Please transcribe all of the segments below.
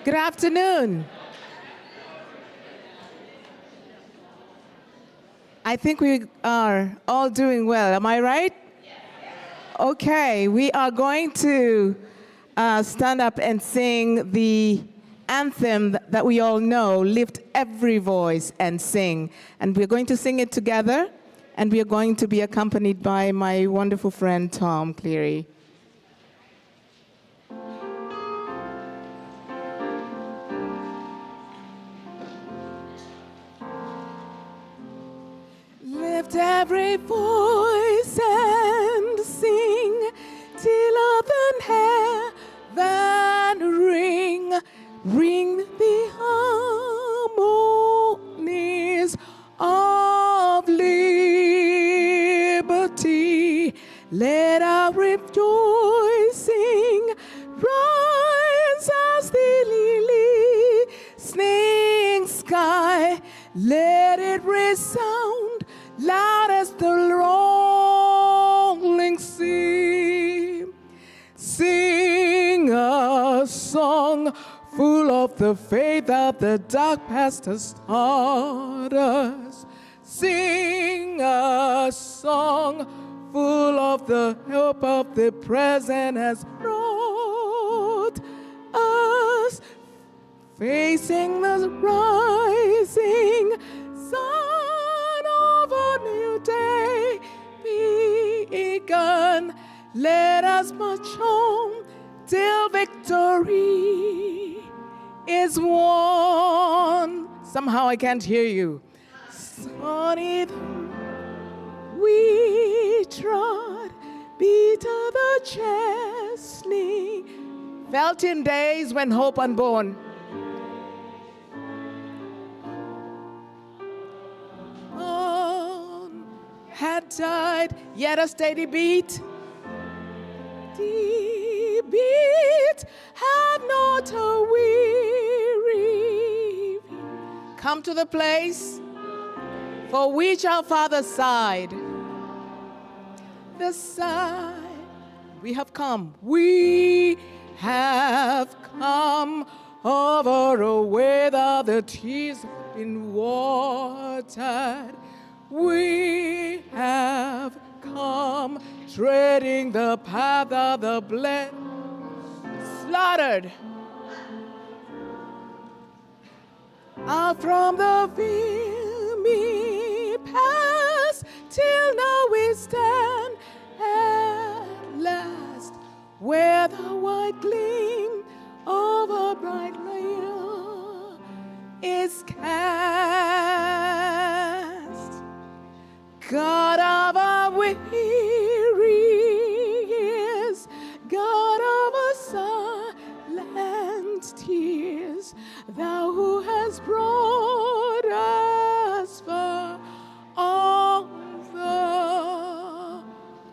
Good afternoon. I think we are all doing well. Am I right? Okay, we are going to stand up and sing the anthem that we all know, Lift Every Voice and Sing. And we're going to sing it together, and we are going to be accompanied by my wonderful friend, Tom Cleary. Lift every voice and sing till earth and heaven ring, ring the harmonies of liberty. Let our rejoicing rise as the listening sky. Let it resound loud as the rolling sea. Sing a song full of the faith that the dark past has taught us. Sing a song full of the hope of the present has brought us. Facing the rising sun of a new day begun, let us march on till victory is won. Somehow I can't hear you. Sunny we trod, beat of the chestnut, felt in days when hope unborn. Had died, yet a steady beat. The beat have not a weary. Come to the place for which our Father sighed. The sigh, we have come. We have come over a way that the tears have been watered. We have come treading the path of the blessed, slaughtered. Out from the filmy past till now we stand at last, where the white gleam of a bright light is cast. God of our wearies, God of our silent tears, thou who hast brought us far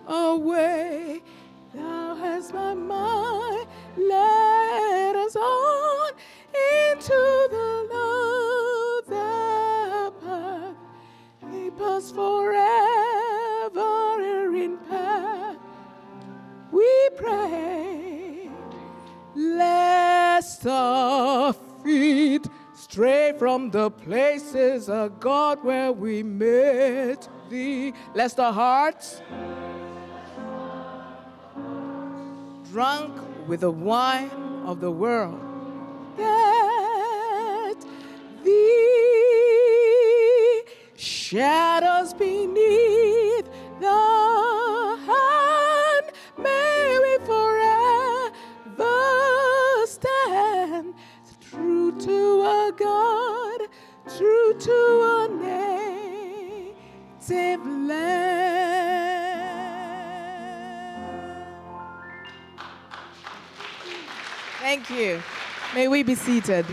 away, thou hast my mind led us on into the love that path, keep us forever in path. We pray, lest our feet stray from the places of God where we met thee, lest our hearts drunk with the wine of the world get thee. Shadows beneath the hand, may we forever stand true to our God, true to our native land. Thank you. May we be seated.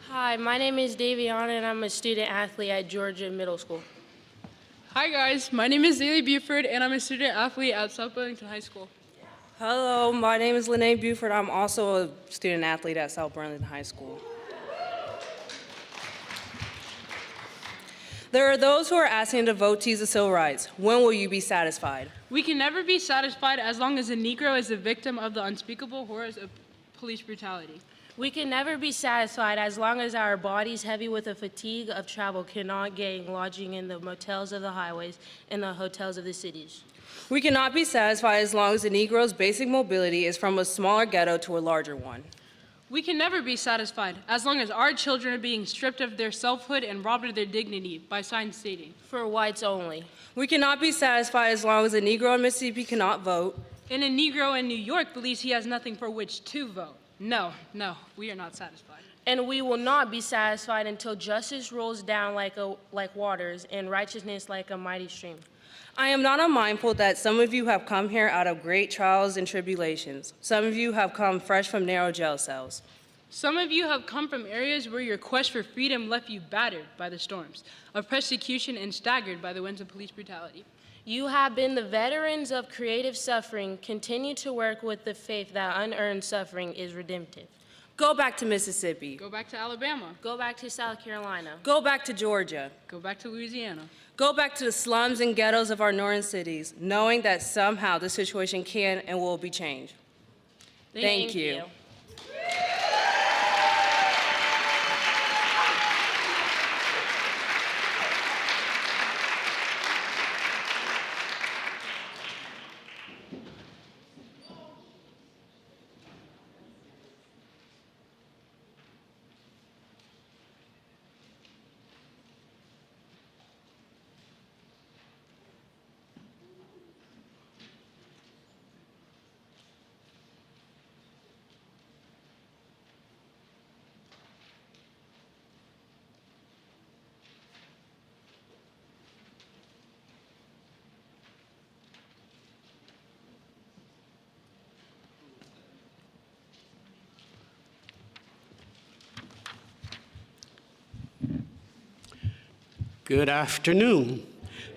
Hi, my name is Daviana, and I'm a student athlete at Georgia Middle School. Hi guys, my name is Zaylee Buford, and I'm a student athlete at South Burlington High School. Hello, my name is Lene Buford. I'm also a student athlete at South Burlington High School. There are those who are asking devotees of civil rights. When will you be satisfied? We can never be satisfied as long as a Negro is a victim of the unspeakable horrors of police brutality. We can never be satisfied as long as our bodies, heavy with the fatigue of travel, cannot gain lodging in the motels of the highways and the hotels of the cities. We cannot be satisfied as long as the Negro's basic mobility is from a smaller ghetto to a larger one. We can never be satisfied as long as our children are being stripped of their selfhood and robbed of their dignity by signs stating, For whites only. We cannot be satisfied as long as a Negro in Mississippi cannot vote. and a Negro in New York believes he has nothing for which to vote. No, we are not satisfied. And we will not be satisfied until justice rolls down like waters and righteousness like a mighty stream. I am not unmindful that some of you have come here out of great trials and tribulations. Some of you have come fresh from narrow jail cells. Some of you have come from areas where your quest for freedom left you battered by the storms of persecution and staggered by the winds of police brutality. You have been the veterans of creative suffering. Continue to work with the faith that unearned suffering is redemptive. Go back to Mississippi. Go back to Alabama. Go back to South Carolina. Go back to Georgia. Go back to Louisiana. Go back to the slums and ghettos of our northern cities, knowing that somehow the situation can and will be changed. Thank you. Good afternoon.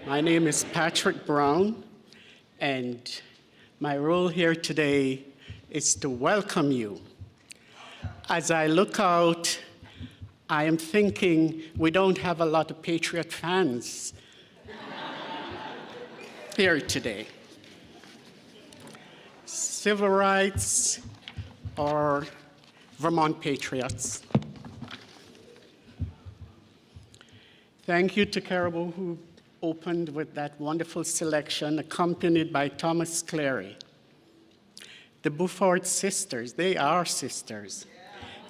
My name is Patrick Brown, and my role here today is to welcome you. As I look out, I am thinking we don't have a lot of Patriot fans here today. Civil rights or Vermont Patriots. Thank you to Caribou, who opened with that wonderful selection, accompanied by Thomas Clary. The Buford sisters, they are sisters,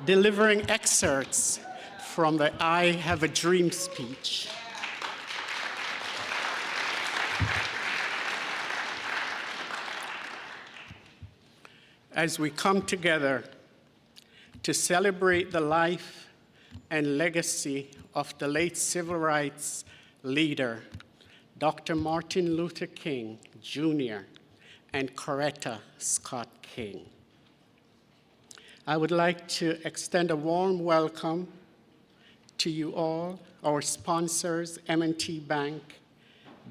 delivering excerpts from the I Have a Dream speech. As we come together to celebrate the life and legacy of the late civil rights leader, Dr. Martin Luther King, Jr., and Coretta Scott King. I would like to extend a warm welcome to you all, our sponsors, M&T Bank,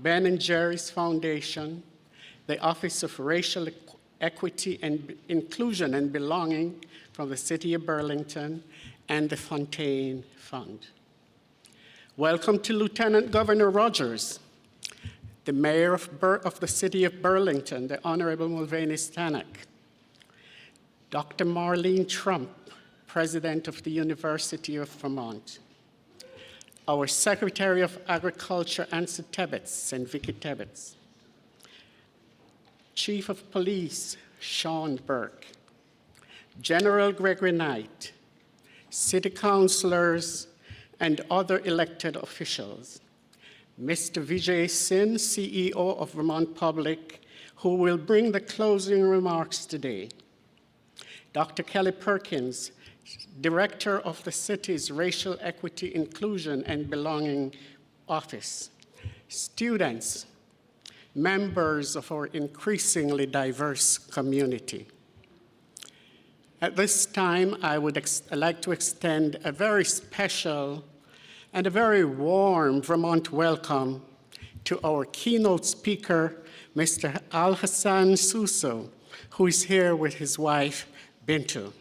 Ben & Jerry's Foundation, the Office of Racial Equity and Inclusion and Belonging from the City of Burlington, and the Fontaine Fund. Welcome to Lieutenant Governor Rogers, the Mayor of the City of Burlington, the Honorable Mulvaney Stanek, Dr. Marlene Trump, President of the University of Vermont, our Secretary of Agriculture, Ansa Tebbets and Vicky Tebbets, Chief of Police, Sean Burke, General Gregory Knight, City Councilors, and other elected officials, Mr. Vijay Sin, CEO of Vermont Public, who will bring the closing remarks today, Dr. Kelly Perkins, Director of the city's Racial Equity, Inclusion, and Belonging Office, students, members of our increasingly diverse community. At this time, I would like to extend a very special and a very warm Vermont welcome to our keynote speaker, Mr. Alhassan Susso, who is here with his wife, Bintu.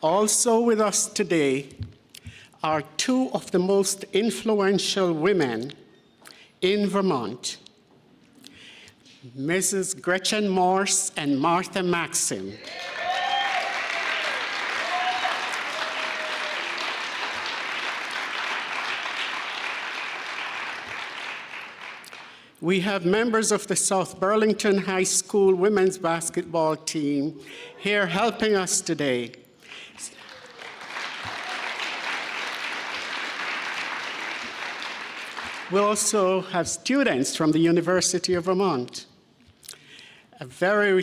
Also with us today are two of the most influential women in Vermont, Mrs. Gretchen Morse and Martha Maxim. We have members of the South Burlington High School women's basketball team here helping us today. We also have students from the University of Vermont. A very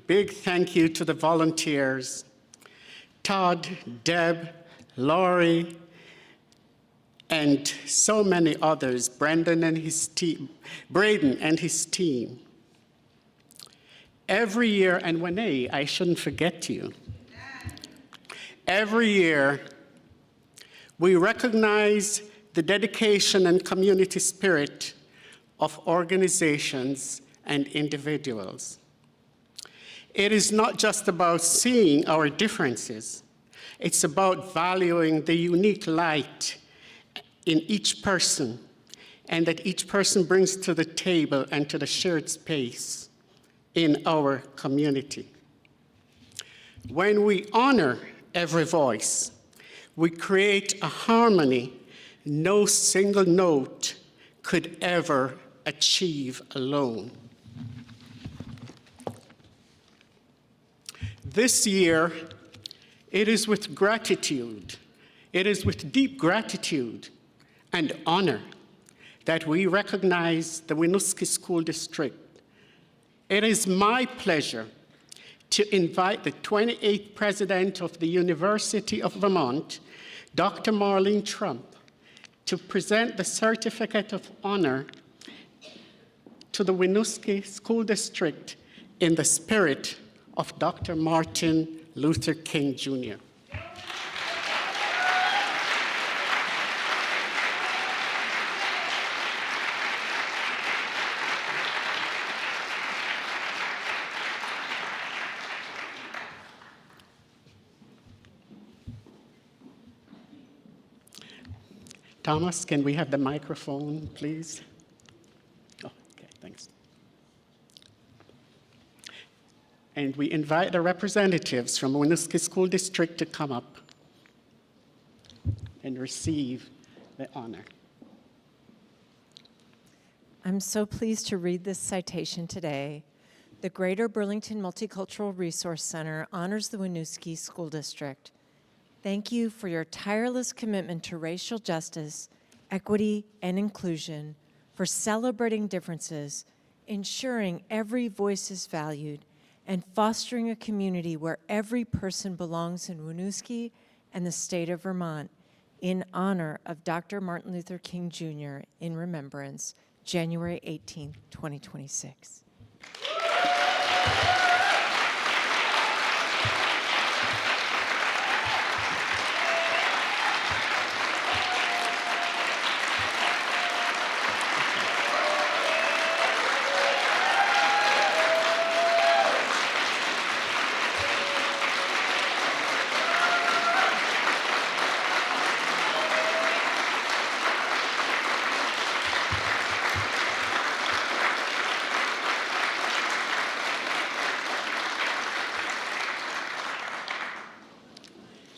big thank you to the volunteers, Todd, Deb, Laurie, and so many others, Braden and his team. Every year, and Winnie, I shouldn't forget you. Every year, we recognize the dedication and community spirit of organizations and individuals. It is not just about seeing our differences. It's about valuing the unique light in each person, and that each person brings to the table and to the shared space in our community. When we honor every voice, we create a harmony no single note could ever achieve alone. This year, it is with gratitude, it is with deep gratitude and honor that we recognize the Winooski School District. It is my pleasure to invite the 28th President of the University of Vermont, Dr. Marlene Trump, to present the Certificate of Honor to the Winooski School District in the spirit of Dr. Martin Luther King, Jr. Thomas, can we have the microphone, please? Oh, okay, thanks. And we invite the representatives from Winooski School District to come up and receive the honor. I'm so pleased to read this citation today. The Greater Burlington Multicultural Resource Center honors the Winooski School District. Thank you for your tireless commitment to racial justice, equity, and inclusion, for celebrating differences, ensuring every voice is valued, and fostering a community where every person belongs in Winooski and the state of Vermont, in honor of Dr. Martin Luther King, Jr. in Remembrance, January 18, 2026.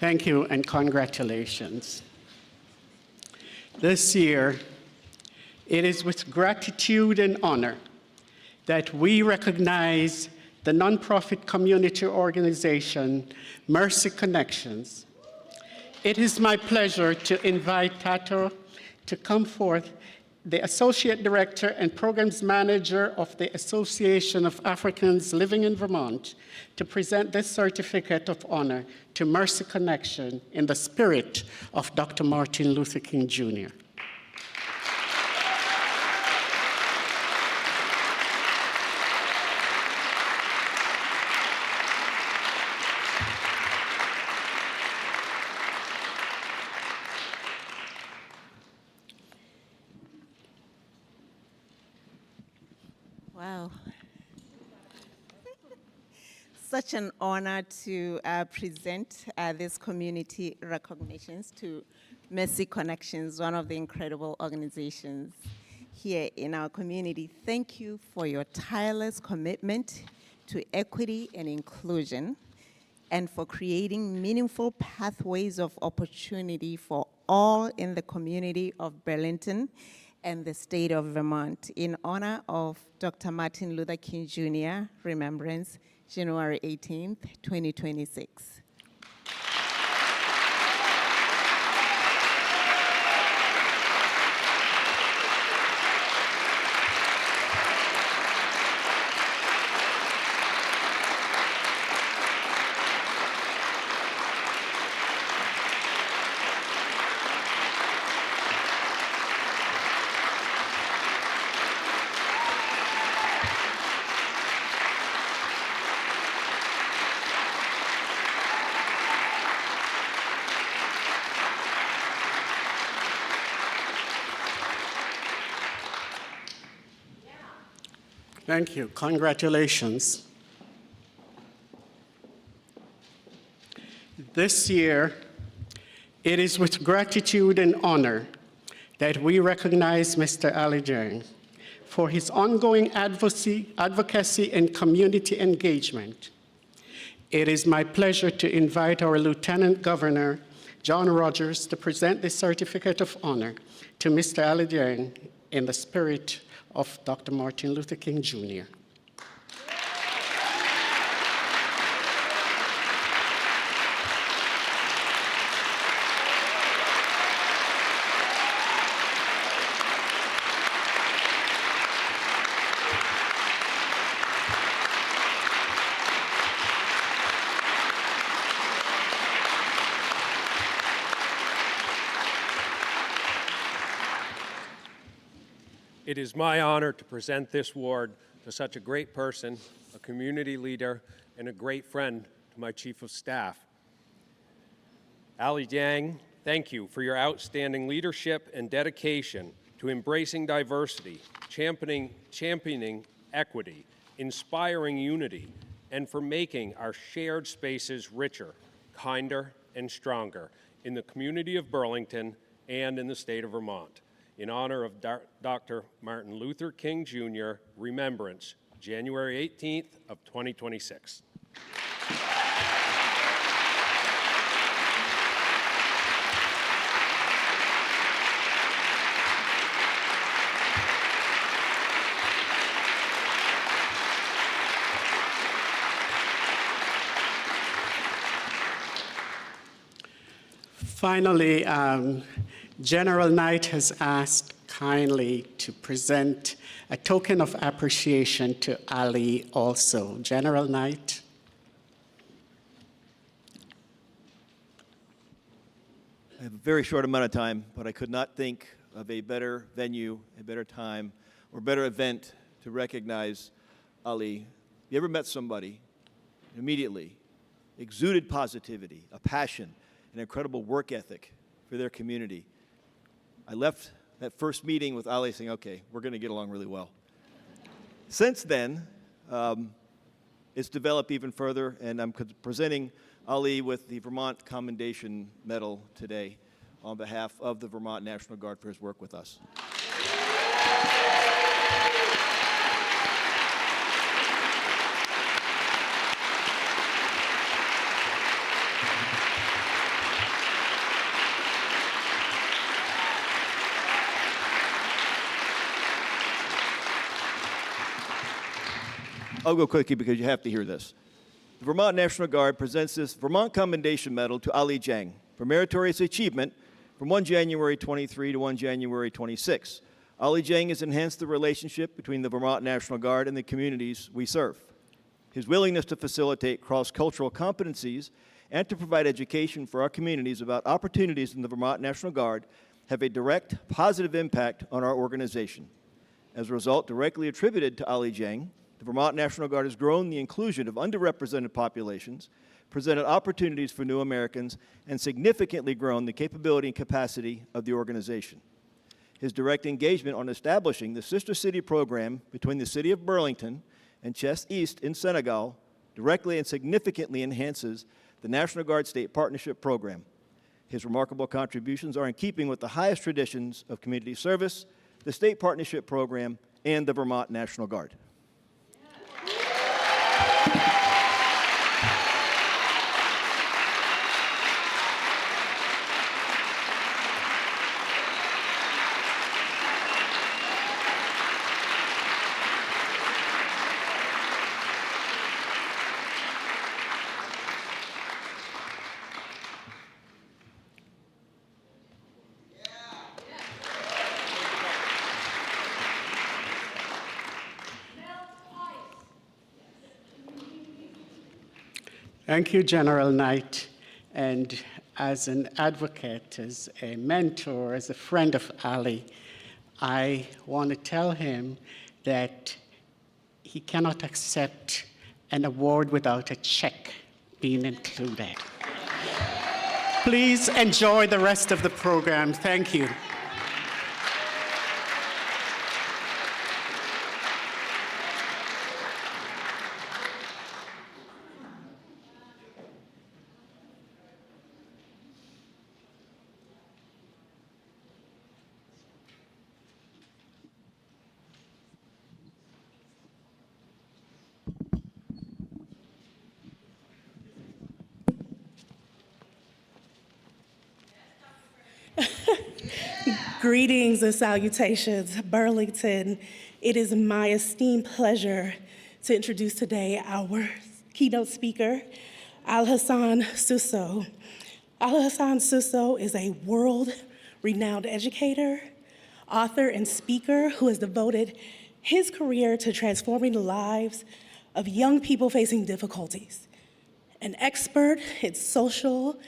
Thank you and congratulations. This year, it is with gratitude and honor that we recognize the nonprofit community organization, Mercy Connections. It is my pleasure to invite Tato to come forth, the Associate Director and Programs Manager of the Association of Africans Living in Vermont, to present this Certificate of Honor to Mercy Connection in the spirit of Dr. Martin Luther King, Jr. Wow. such an honor to present these community recognitions to Mercy Connections, one of the incredible organizations here in our community. Thank you for your tireless commitment to equity and inclusion, and for creating meaningful pathways of opportunity for all in the community of Burlington and the state of Vermont. In honor of Dr. Martin Luther King Jr., Remembrance, January 18th, 2026. Thank you. Congratulations. This year, it is with gratitude and honor that we recognize Mr. Ali Dieng for his ongoing advocacy and community engagement. It is my pleasure to invite our Lieutenant Governor, John Rogers, to present the Certificate of Honor to Mr. Ali Dieng in the spirit of Dr. Martin Luther King Jr. It is my honor to present this award to such a great person, a community leader, and a great friend to my Chief of Staff. Ali Dieng, thank you for your outstanding leadership and dedication to embracing diversity, championing equity, inspiring unity, and for making our shared spaces richer, kinder, and stronger in the community of Burlington and in the state of Vermont. In honor of Dr. Martin Luther King Jr., Remembrance, January 18th of 2026. Finally, General Knight has asked kindly to present a token of appreciation to Ali also. General Knight. I have a very short amount of time, but I could not think of a better venue, a better time, or better event to recognize Ali. You ever met somebody immediately exuded positivity, a passion, an incredible work ethic for their community? I left that first meeting with Ali saying, okay, we're going to get along really well. Since then, it's developed even further, and I'm presenting Ali with the Vermont Commendation Medal today on behalf of the Vermont National Guard for his work with us. I'll go quickly because you have to hear this. The Vermont National Guard presents this Vermont Commendation Medal to Ali Dieng for meritorious achievement from 1 January 23 to 1 January 26. Ali Dieng has enhanced the relationship between the Vermont National Guard and the communities we serve. His willingness to facilitate cross-cultural competencies and to provide education for our communities about opportunities in the Vermont National Guard have a direct positive impact on our organization. As a result, directly attributed to Ali Dieng, the Vermont National Guard has grown the inclusion of underrepresented populations, presented opportunities for new Americans, and significantly grown the capability and capacity of the organization. His direct engagement on establishing the sister city program between the city of Burlington and Chess East in Senegal directly and significantly enhances the National Guard State Partnership Program. His remarkable contributions are in keeping with the highest traditions of community service, the State Partnership Program, and the Vermont National Guard. Thank you, General Knight. And as an advocate, as a mentor, as a friend of Ali, I want to tell him that he cannot accept an award without a check being included. Please enjoy the rest of the program. Thank you. Greetings and salutations, Burlington. It is my esteemed pleasure to introduce today our keynote speaker, Alhassan Susso. Alhassan Susso is a world-renowned educator, author, and speaker who has devoted his career to transforming the lives of young people facing difficulties. An expert in social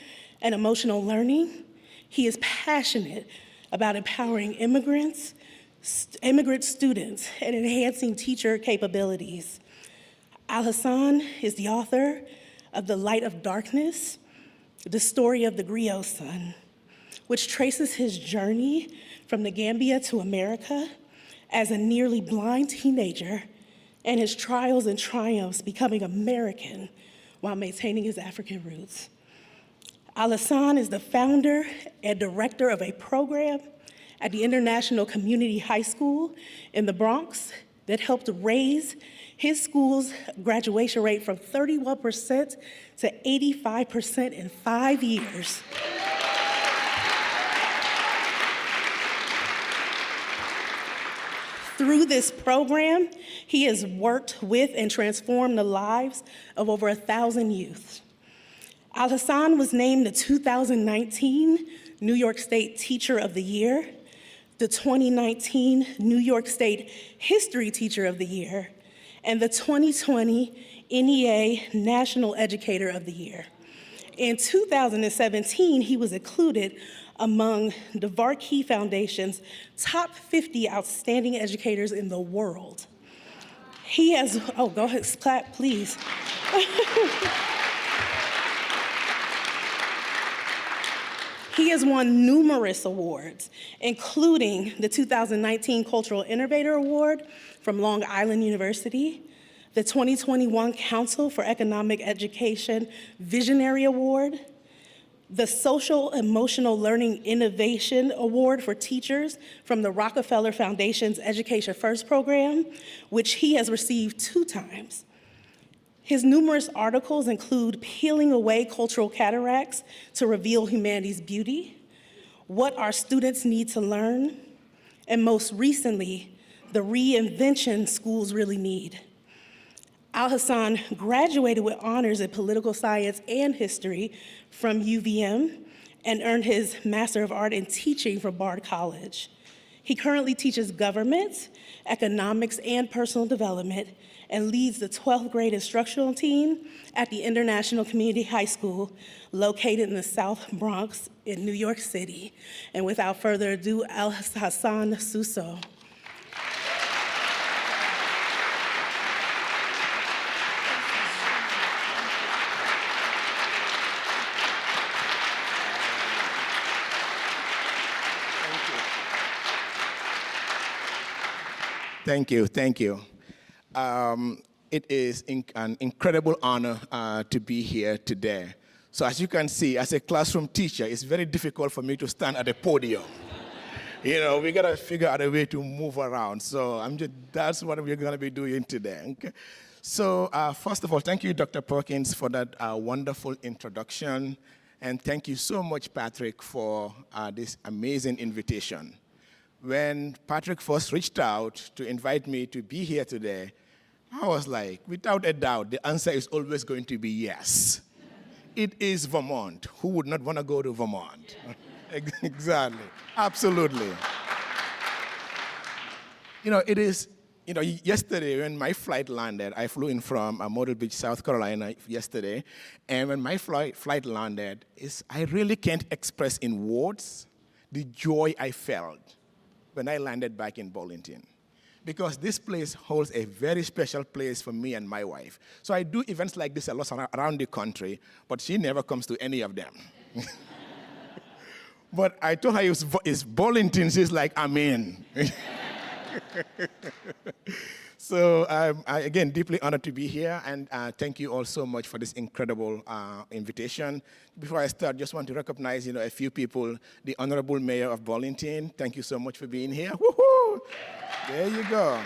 and emotional learning, he is passionate about empowering immigrant students and enhancing teacher capabilities. Alhassan is the author of The Light of Darkness, the story of the griot son, which traces his journey from the Gambia to America as a nearly blind teenager and his trials and triumphs becoming American while maintaining his African roots. Alhassan is the founder and director of a program at the International Community High School in the Bronx that helped raise his school's graduation rate from 31% to 85% in 5 years. Through this program, he has worked with and transformed the lives of over 1,000 youth. Alhassan was named the 2019 New York State Teacher of the Year, the 2019 New York State History Teacher of the Year, and the 2020 NEA National Educator of the Year. In 2017, he was included among the Varkey Foundation's top 50 outstanding educators in the world. He has, oh, go ahead, clap, please. He has won numerous awards, including the 2019 Cultural Innovator Award from Long Island University, the 2021 Council for Economic Education Visionary Award, the Social Emotional Learning Innovation Award for Teachers from the Rockefeller Foundation's Education First program, which he has received 2 times. His numerous articles include Peeling Away Cultural Cataracts to Reveal Humanity's Beauty, What Our Students Need to Learn, and most recently, The Reinvention Schools Really Need. Alhassan graduated with honors in political science and history from UVM and earned his Master of Art in Teaching from Bard College. He currently teaches government, economics, and personal development and leads the 12th grade instructional team at the International Community High School located in the South Bronx in New York City. And without further ado, Alhassan Susso. Thank you, thank you. it is an incredible honor to be here today. So as you can see, as a classroom teacher, it's very difficult for me to stand at a podium. You know, we got to figure out a way to move around. So that's what we're going to be doing today. Okay? So first of all, thank you, Dr. Perkins, for that wonderful introduction. And thank you so much, Patrick, for this amazing invitation. When Patrick first reached out to invite me to be here today, I was like, without a doubt, the answer is always going to be yes. It is Vermont. Who would not want to go to Vermont? Exactly. Absolutely. You know, it is, you know, yesterday when my flight landed, I flew in from Myrtle Beach, South Carolina yesterday, and when my flight landed, I really can't express in words the joy I felt when I landed back in Burlington. Because this place holds a very special place for me and my wife. So I do events like this a lot around the country, but she never comes to any of them. But I told her it's Burlington, she's like, I'm in. So I'm, again, deeply honored to be here, and thank you all so much for this incredible invitation. Before I start, just want to recognize, you know, a few people. The Honorable Mayor of Burlington, thank you so much for being here. Woohoo! There you go.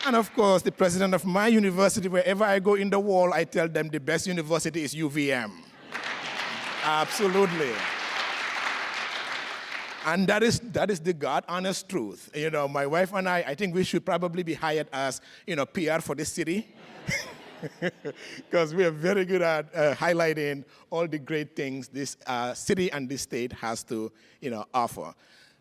And of course, the president of my university, wherever I go in the world, I tell them the best university is UVM. Absolutely. And that is the God-honest truth. You know, my wife and I think we should probably be hired as, you know, PR for this city. Because we are very good at highlighting all the great things this city and this state has to, you know, offer.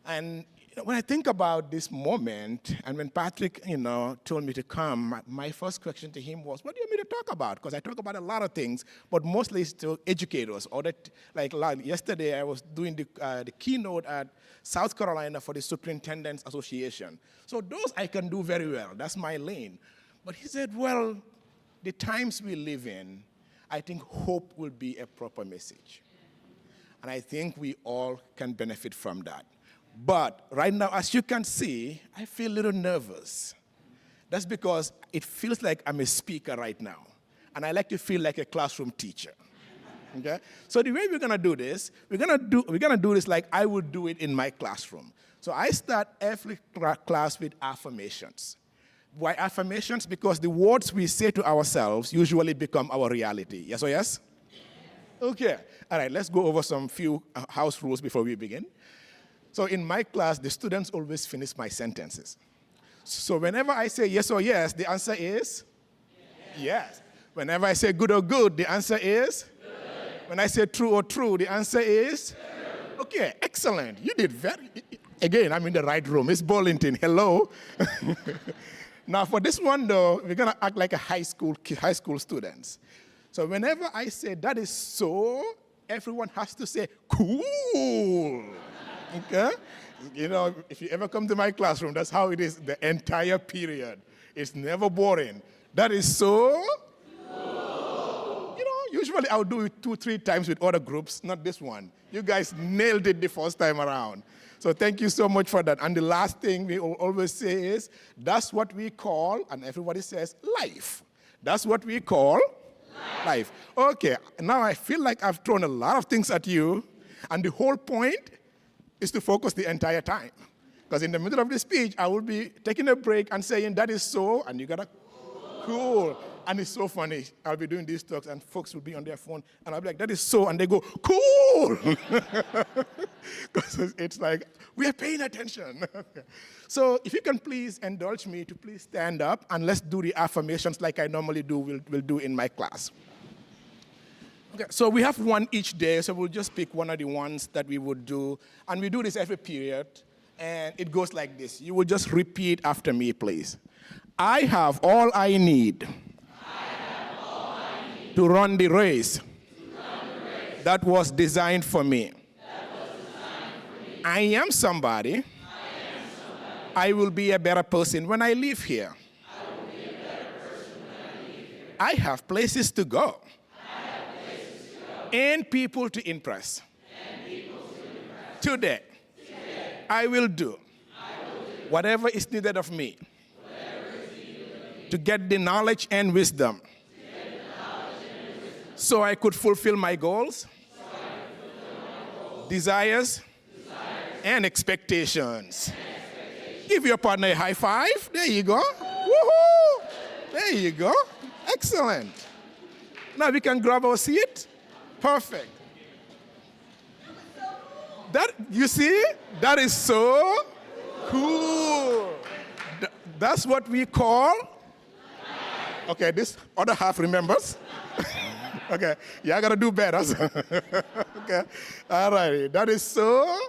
And you know, when I think about this moment, and when Patrick, you know, told me to come, my first question to him was, what do you want me to talk about? Because I talk about a lot of things, but mostly it's to educators. Or that, like yesterday, I was doing the keynote at South Carolina for the Superintendents Association. So those I can do very well. That's my lane. But he said, well, the times we live in, I think hope will be a proper message. And I think we all can benefit from that. But right now, as you can see, I feel a little nervous. That's because it feels like I'm a speaker right now. And I like to feel like a classroom teacher. Okay? So the way we're going to do this, we're going to do this like I would do it in my classroom. So I start every class with affirmations. Why affirmations? Because the words we say to ourselves usually become our reality. Yes or yes? Okay. All right, let's go over some few house rules before we begin. So in my class, the students always finish my sentences. So whenever I say yes or yes, the answer is yes. Whenever I say good or good, the answer is good. When I say true or true, the answer is true. Okay, excellent. You did again, I'm in the right room. It's Burlington. Hello. Now for this one, though, we're going to act like a high school students. So whenever I say that is so, everyone has to say cool. Okay? You know, if you ever come to my classroom, that's how it is the entire period. It's never boring. That is so cool. You know, usually I'll do it 2-3 times with other groups, not this one. You guys nailed it the first time around. So thank you so much for that. And the last thing we always say is, that's what we call, and everybody says, life. That's what we call life. Okay, now I feel like I've thrown a lot of things at you, and the whole point is to focus the entire time. Because in the middle of the speech, I will be taking a break and saying, that is so, and you gotta, cool. And it's so funny. I'll be doing these talks, and folks will be on their phone, and I'll be like, that is so, and they go, cool. Because it's like, we are paying attention. So if you can please indulge me to please stand up, and let's do the affirmations like I normally do, we'll do in my class. Okay, so we have one each day, so we'll just pick one of the ones that we would do. And we do this every period, and it goes like this. You will just repeat after me, please. I have all I need, to run the race, that was designed for me. I am somebody. I will be a better person when I leave here. I have places to go. And people to impress. Today, I will do whatever is needed of me to get the knowledge and wisdom, so I could fulfill my goals, desires, and expectations. Give your partner a high five. There you go. Woohoo! There you go. Excellent. Now we can grab our seat. Perfect. That, you see, that is so cool. That's what we call, okay, this other half remembers. Okay, yeah, I gotta do better. Okay, all right, that is so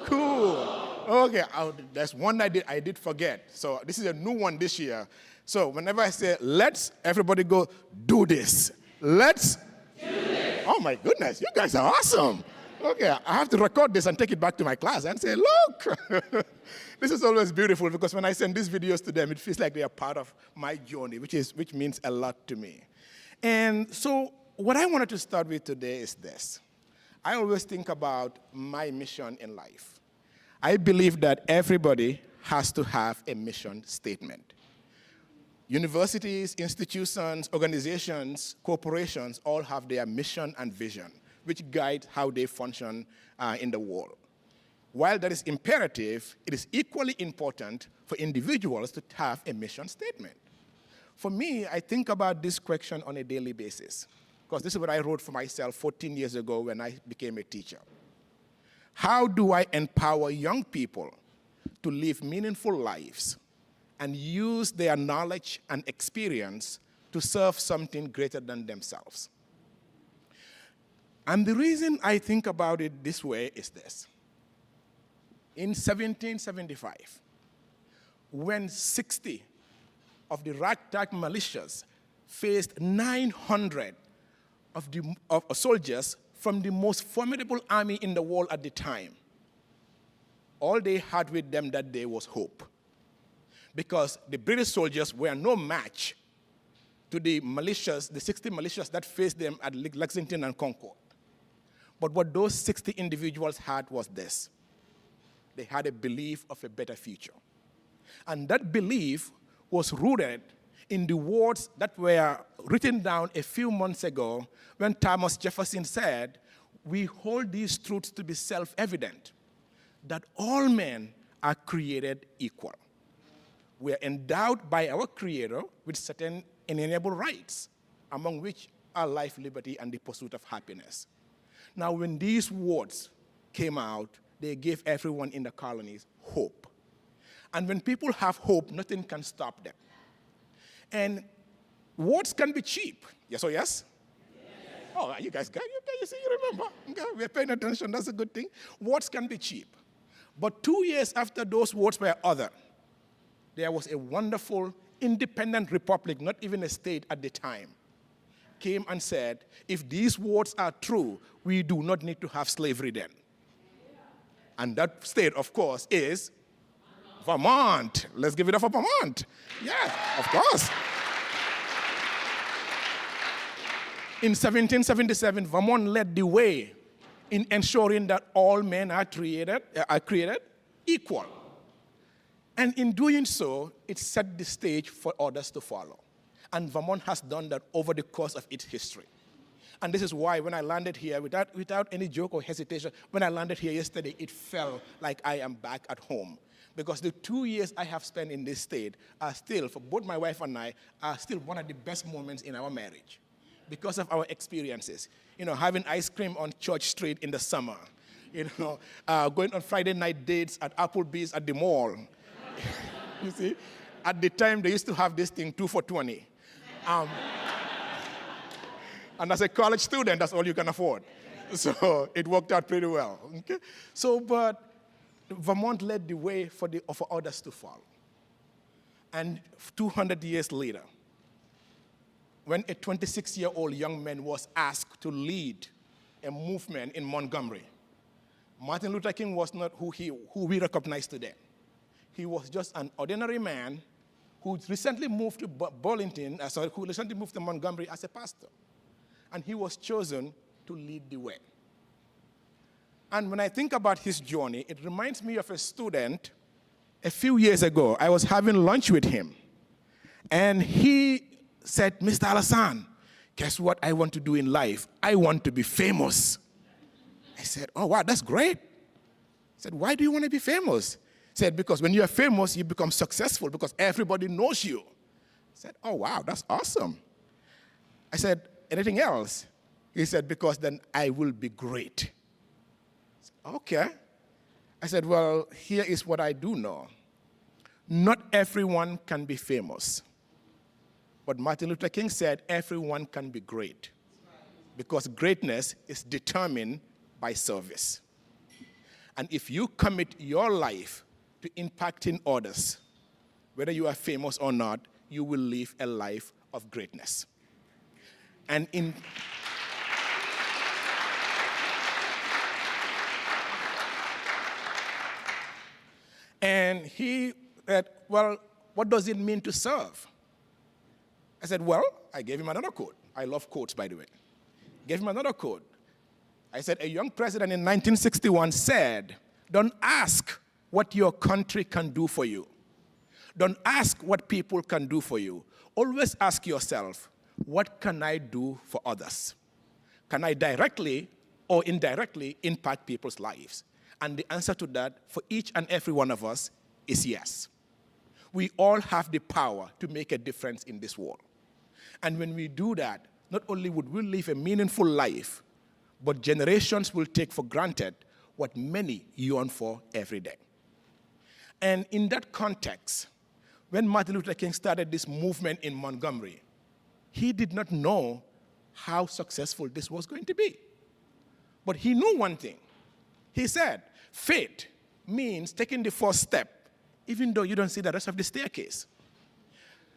cool. Okay, there's one I did forget. So this is a new one this year. So whenever I say, let's, everybody go, do this. Let's do this. Oh my goodness, you guys are awesome. Okay, I have to record this and take it back to my class and say, look. This is always beautiful because when I send these videos to them, it feels like they are part of my journey, which means a lot to me. And so what I wanted to start with today is this. I always think about my mission in life. I believe that everybody has to have a mission statement. Universities, institutions, organizations, corporations all have their mission and vision, which guide how they function in the world. While that is imperative, it is equally important for individuals to have a mission statement. For me, I think about this question on a daily basis, because this is what I wrote for myself 14 years ago when I became a teacher. How do I empower young people to live meaningful lives and use their knowledge and experience to serve something greater than themselves? And the reason I think about it this way is this. In 1775, when 60 of the ragtag militias faced 900 of soldiers from the most formidable army in the world at the time, all they had with them that day was hope. Because the British soldiers were no match to the militias, the 60 militias that faced them at Lexington and Concord. But what those 60 individuals had was this. They had a belief of a better future. And that belief was rooted in the words that were written down a few months ago when Thomas Jefferson said, "We hold these truths to be self-evident, that all men are created equal. We are endowed by our Creator with certain inalienable rights, among which are life, liberty, and the pursuit of happiness." Now, when these words came out, they gave everyone in the colonies hope. And when people have hope, nothing can stop them. And words can be cheap. Yes or yes? Yes. Oh, you guys got you see, you remember. Okay, we're paying attention, that's a good thing. Words can be cheap. But 2 years after those words were uttered, there was a wonderful independent republic, not even a state at the time, came and said, if these words are true, we do not need to have slavery then. And that state, of course, is Vermont. Let's give it up for Vermont. Yes, of course. In 1777, Vermont led the way in ensuring that all men are created equal. And in doing so, it set the stage for others to follow. And Vermont has done that over the course of its history. And this is why when I landed here, without any joke or hesitation, when I landed here yesterday, it felt like I am back at home. Because the 2 years I have spent in this state are still, for both my wife and I, are still one of the best moments in our marriage. Because of our experiences. You know, having ice cream on Church Street in the summer. You know, going on Friday night dates at Applebee's at the mall. You see? At the time, they used to have this thing, 2 for $20. And as a college student, that's all you can afford. So it worked out pretty well. Okay? So, but Vermont led the way for others to follow. And 200 years later, when a 26-year-old young man was asked to lead a movement in Montgomery, Martin Luther King was not who we recognize today. He was just an ordinary man who recently moved to who recently moved to Montgomery as a pastor. And he was chosen to lead the way. And when I think about his journey, it reminds me of a student a few years ago. I was having lunch with him. And he said, Mr. Alhassan, guess what I want to do in life? I want to be famous. I said, oh, wow, that's great. He said, why do you want to be famous? He said, because when you're famous, you become successful because everybody knows you. I said, oh, wow, that's awesome. I said, anything else? He said, because then I will be great. I said, okay. I said, well, here is what I do know. Not everyone can be famous. But Martin Luther King said, everyone can be great. Because greatness is determined by service. And if you commit your life to impacting others, whether you are famous or not, you will live a life of greatness. And he said, well, what does it mean to serve? I said, well, I gave him another quote. I love quotes, by the way. Gave him another quote. I said, a young president in 1961 said, don't ask what your country can do for you. Don't ask what people can do for you. Always ask yourself, what can I do for others? Can I directly or indirectly impact people's lives? And the answer to that for each and every one of us is yes. We all have the power to make a difference in this world. And when we do that, not only would we live a meaningful life, but generations will take for granted what many yearn for every day. And in that context, when Martin Luther King started this movement in Montgomery, he did not know how successful this was going to be. But he knew one thing. He said, faith means taking the first step, even though you don't see the rest of the staircase.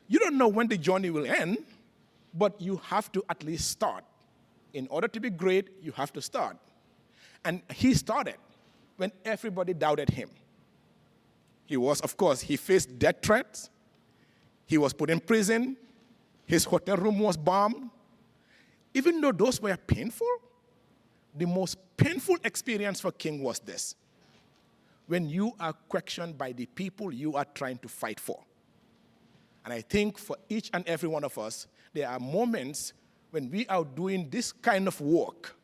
You don't know when the journey will end, but you have to at least start. In order to be great, you have to start. And he started when everybody doubted him. He was, of course, he faced death threats. He was put in prison. His hotel room was bombed. Even though those were painful, the most painful experience for King was this: when you are questioned by the people you are trying to fight for. And I think for each and every one of us, there are moments when we are doing this kind of work,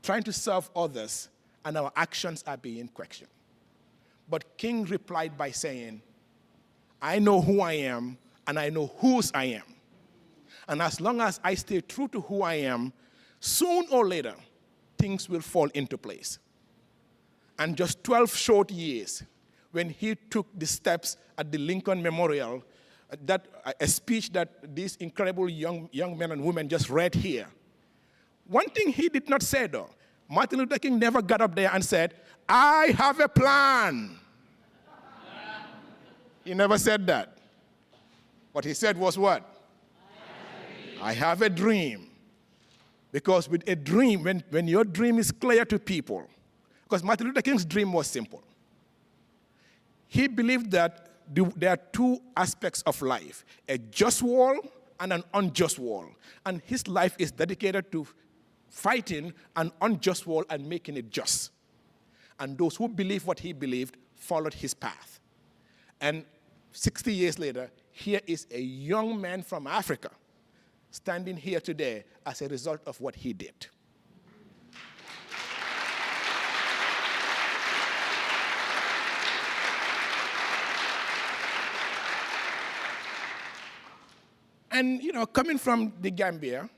trying to serve others, and our actions are being questioned. But King replied by saying, I know who I am, and I know whose I am. And as long as I stay true to who I am, soon or later, things will fall into place. And just 12 short years, when he took the steps at the Lincoln Memorial, a speech that these incredible young men and women just read here. One thing he did not say, though, Martin Luther King never got up there and said, I have a plan. He never said that. What he said was what? I have a dream. Because with a dream, when your dream is clear to people, because Martin Luther King's dream was simple. He believed that there are two aspects of life, a just world and an unjust world. And his life is dedicated to fighting an unjust world and making it just. And those who believe what he believed followed his path. And 60 years later, here is a young man from Africa standing here today as a result of what he did. And, coming from the Gambia,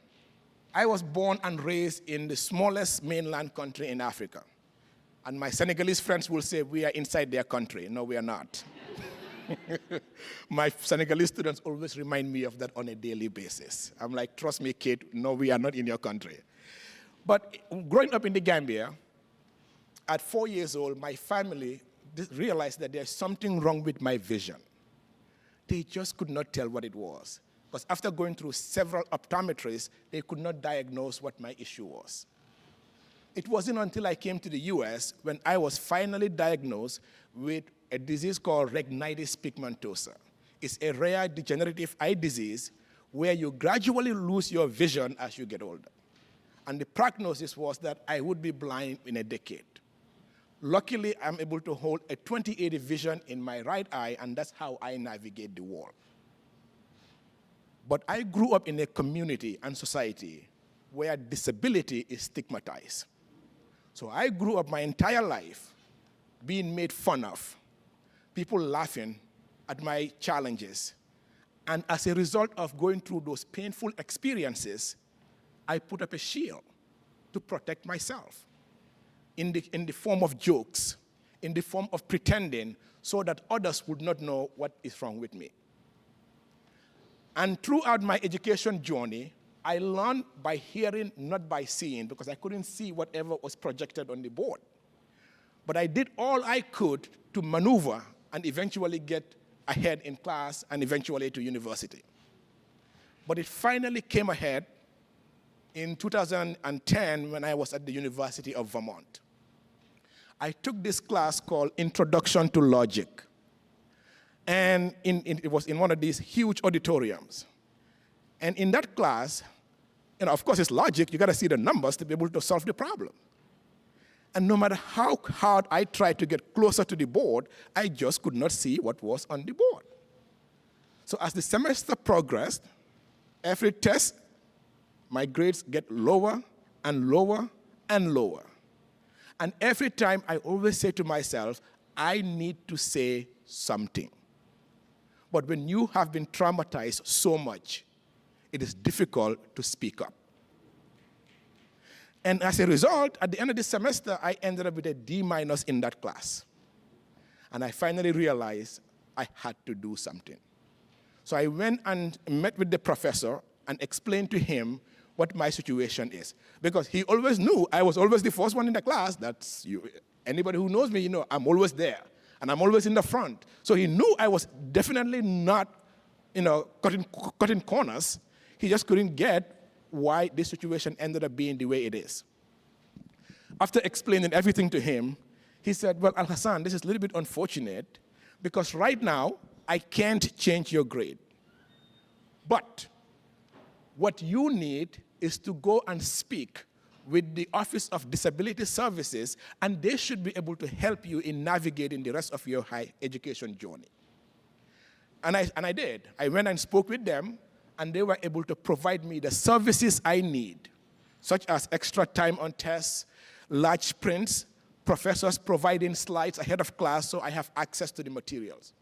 I was born and raised in the smallest mainland country in Africa. And my Senegalese friends will say, we are inside their country. No, we are not. My Senegalese students always remind me of that on a daily basis. I'm like, trust me, kid, no, we are not in your country. But growing up in the Gambia, at 4 years old, my family realized that there's something wrong with my vision. They just could not tell what it was. Because after going through several optometrists, they could not diagnose what my issue was. It wasn't until I came to the US when I was finally diagnosed with a disease called retinitis pigmentosa. It's a rare degenerative eye disease where you gradually lose your vision as you get older. And the prognosis was that I would be blind in a decade. Luckily, I'm able to hold a 20/80 vision in my right eye, and that's how I navigate the world. But I grew up in a community and society where disability is stigmatized. So I grew up my entire life being made fun of, people laughing at my challenges. And as a result of going through those painful experiences, I put up a shield to protect myself in the form of jokes, in the form of pretending, so that others would not know what is wrong with me. And throughout my education journey, I learned by hearing, not by seeing, because I couldn't see whatever was projected on the board. But I did all I could to maneuver and eventually get ahead in class and eventually to university. But it finally came ahead in 2010 when I was at the University of Vermont. I took this class called Introduction to Logic. And it was in one of these huge auditoriums. And in that class, of course it's logic, you gotta see the numbers to be able to solve the problem. And no matter how hard I tried to get closer to the board, I just could not see what was on the board. So as the semester progressed, every test, my grades get lower and lower and lower. And every time I always say to myself, I need to say something. But when you have been traumatized so much, it is difficult to speak up. And as a result, at the end of the semester, I ended up with a D- in that class. And I finally realized I had to do something. So I went and met with the professor and explained to him what my situation is. Because he always knew I was always the first one in the class. That's you. Anybody who knows me, I'm always there. And I'm always in the front. So he knew I was definitely not, cutting corners. He just couldn't get why this situation ended up being the way it is. After explaining everything to him, he said, well, Alhassan, this is a little bit unfortunate because right now, I can't change your grade. But what you need is to go and speak with the Office of Disability Services, and they should be able to help you in navigating the rest of your higher education journey. And I did. I went and spoke with them, and they were able to provide me the services I need, such as extra time on tests, large prints, professors providing slides ahead of class so I have access to the materials.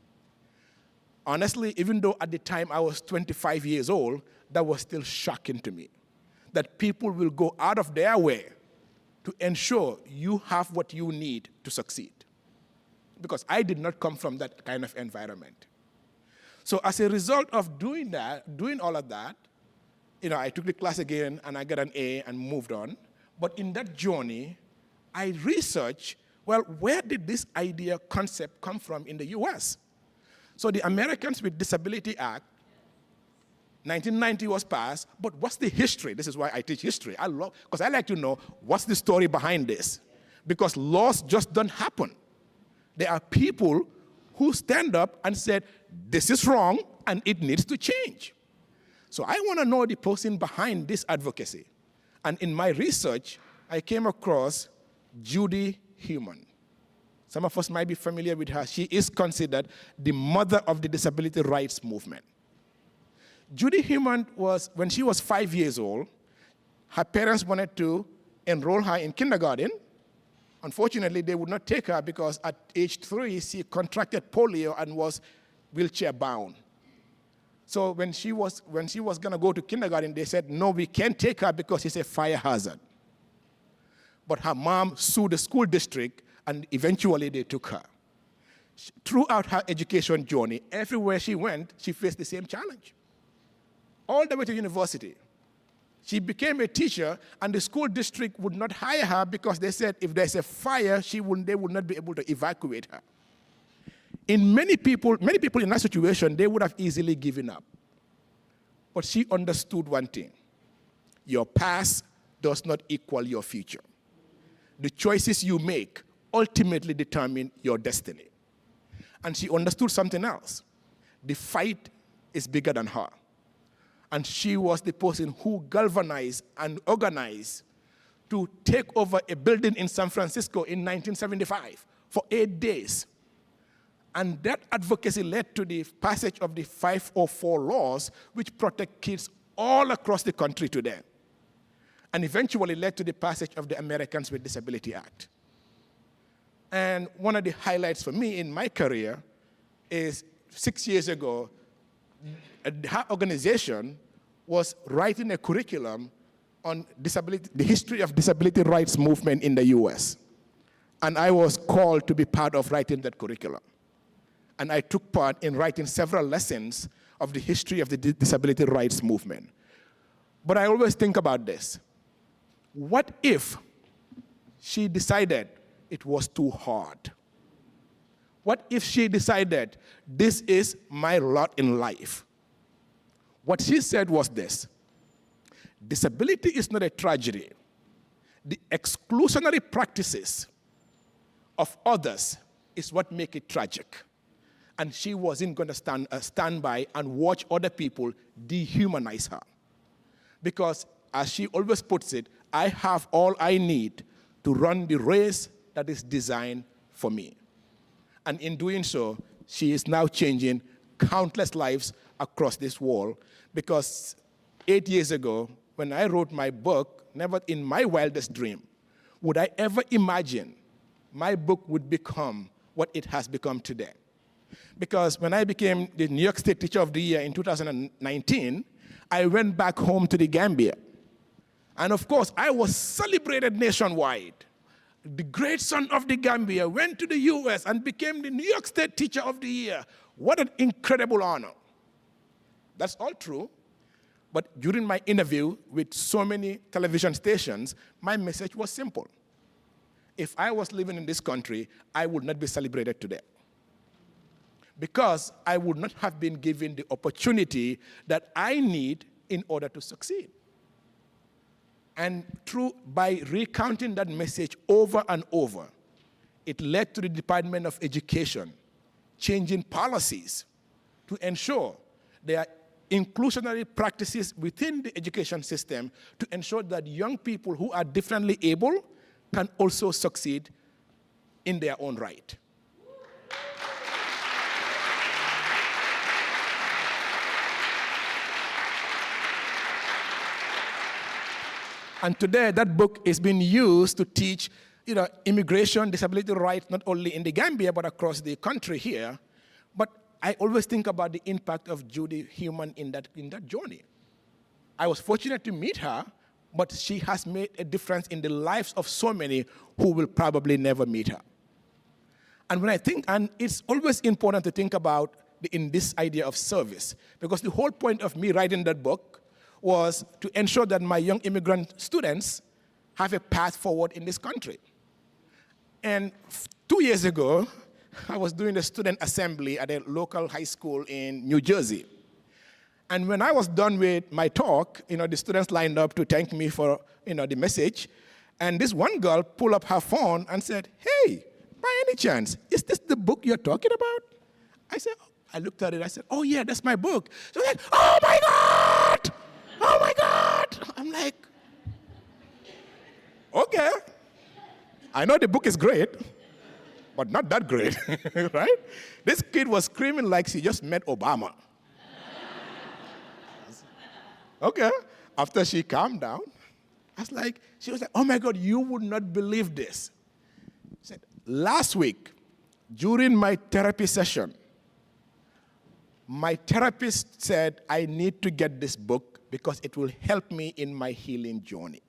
Honestly, even though at the time I was 25 years old, that was still shocking to me, that people will go out of their way to ensure you have what you need to succeed. Because I did not come from that kind of environment. So as a result of doing all of that, I took the class again and I got an A and moved on. But in that journey, I researched, well, where did this idea concept come from in the US? So the Americans with Disability Act, 1990 was passed, but what's the history? This is why I teach history. Because I like to know what's the story behind this. Because laws just don't happen. There are people who stand up and said, this is wrong and it needs to change. So I want to know the person behind this advocacy. And in my research, I came across Judy Heumann. Some of us might be familiar with her. She is considered the mother of the disability rights movement. Judy Heumann was, when she was 5 years old, her parents wanted to enroll her in kindergarten. Unfortunately, they would not take her because at age 3, she contracted polio and was wheelchair bound. So when she was going to go to kindergarten, they said, no, we can't take her because it's a fire hazard. But her mom sued the school district, and eventually they took her. Throughout her education journey, everywhere she went, she faced the same challenge. All the way to university. She became a teacher, and the school district would not hire her because they said if there's a fire, they would not be able to evacuate her. In many people in that situation, they would have easily given up. But she understood one thing. Your past does not equal your future. The choices you make ultimately determine your destiny. And she understood something else. The fight is bigger than her. And she was the person who galvanized and organized to take over a building in San Francisco in 1975 for 8 days. And that advocacy led to the passage of the 504 laws, which protect kids all across the country today, and eventually led to the passage of the Americans with Disability Act. And one of the highlights for me in my career is 6 years ago, her organization was writing a curriculum on disability, the history of disability rights movement in the US. And I was called to be part of writing that curriculum. And I took part in writing several lessons of the history of the disability rights movement. But I always think about this. What if she decided it was too hard? What if she decided this is my lot in life? What she said was this: disability is not a tragedy. The exclusionary practices of others is what make it tragic. And she wasn't going to stand by and watch other people dehumanize her. Because, as she always puts it, I have all I need to run the race that is designed for me. And in doing so, she is now changing countless lives across this world. Because 8 years ago, when I wrote my book, never in my wildest dream would I ever imagine my book would become what it has become today. Because when I became the New York State Teacher of the Year in 2019, I went back home to the Gambia. And of course, I was celebrated nationwide. The great son of the Gambia went to the US and became the New York State Teacher of the Year. What an incredible honor. That's all true. But during my interview with so many television stations, my message was simple. If I was living in this country, I would not be celebrated today, because I would not have been given the opportunity that I need in order to succeed. And by recounting that message over and over, it led to the Department of Education changing policies to ensure there are inclusionary practices within the education system to ensure that young people who are differently able can also succeed in their own right. And today, that book is being used to teach, immigration, disability rights, not only in the Gambia, but across the country here. But I always think about the impact of Judy Heumann in that journey. I was fortunate to meet her, but she has made a difference in the lives of so many who will probably never meet her. And when I think, and it's always important to think about in this idea of service, because the whole point of me writing that book was to ensure that my young immigrant students have a path forward in this country. And 2 years ago, I was doing a student assembly at a local high school in New Jersey. And when I was done with my talk, the students lined up to thank me for, the message. And this one girl pulled up her phone and said, "Hey, by any chance, is this the book you're talking about?" I looked at it, I said, "Oh yeah, that's my book." So I said, "Oh my God! Oh my God!" I'm like, okay. I know the book is great, but not that great, right? This kid was screaming like she just met Obama. Okay. After she calmed down, she was like, "Oh my God, you would not believe this." She said, "Last week, during my therapy session, my therapist said I need to get this book because it will help me in my healing journey."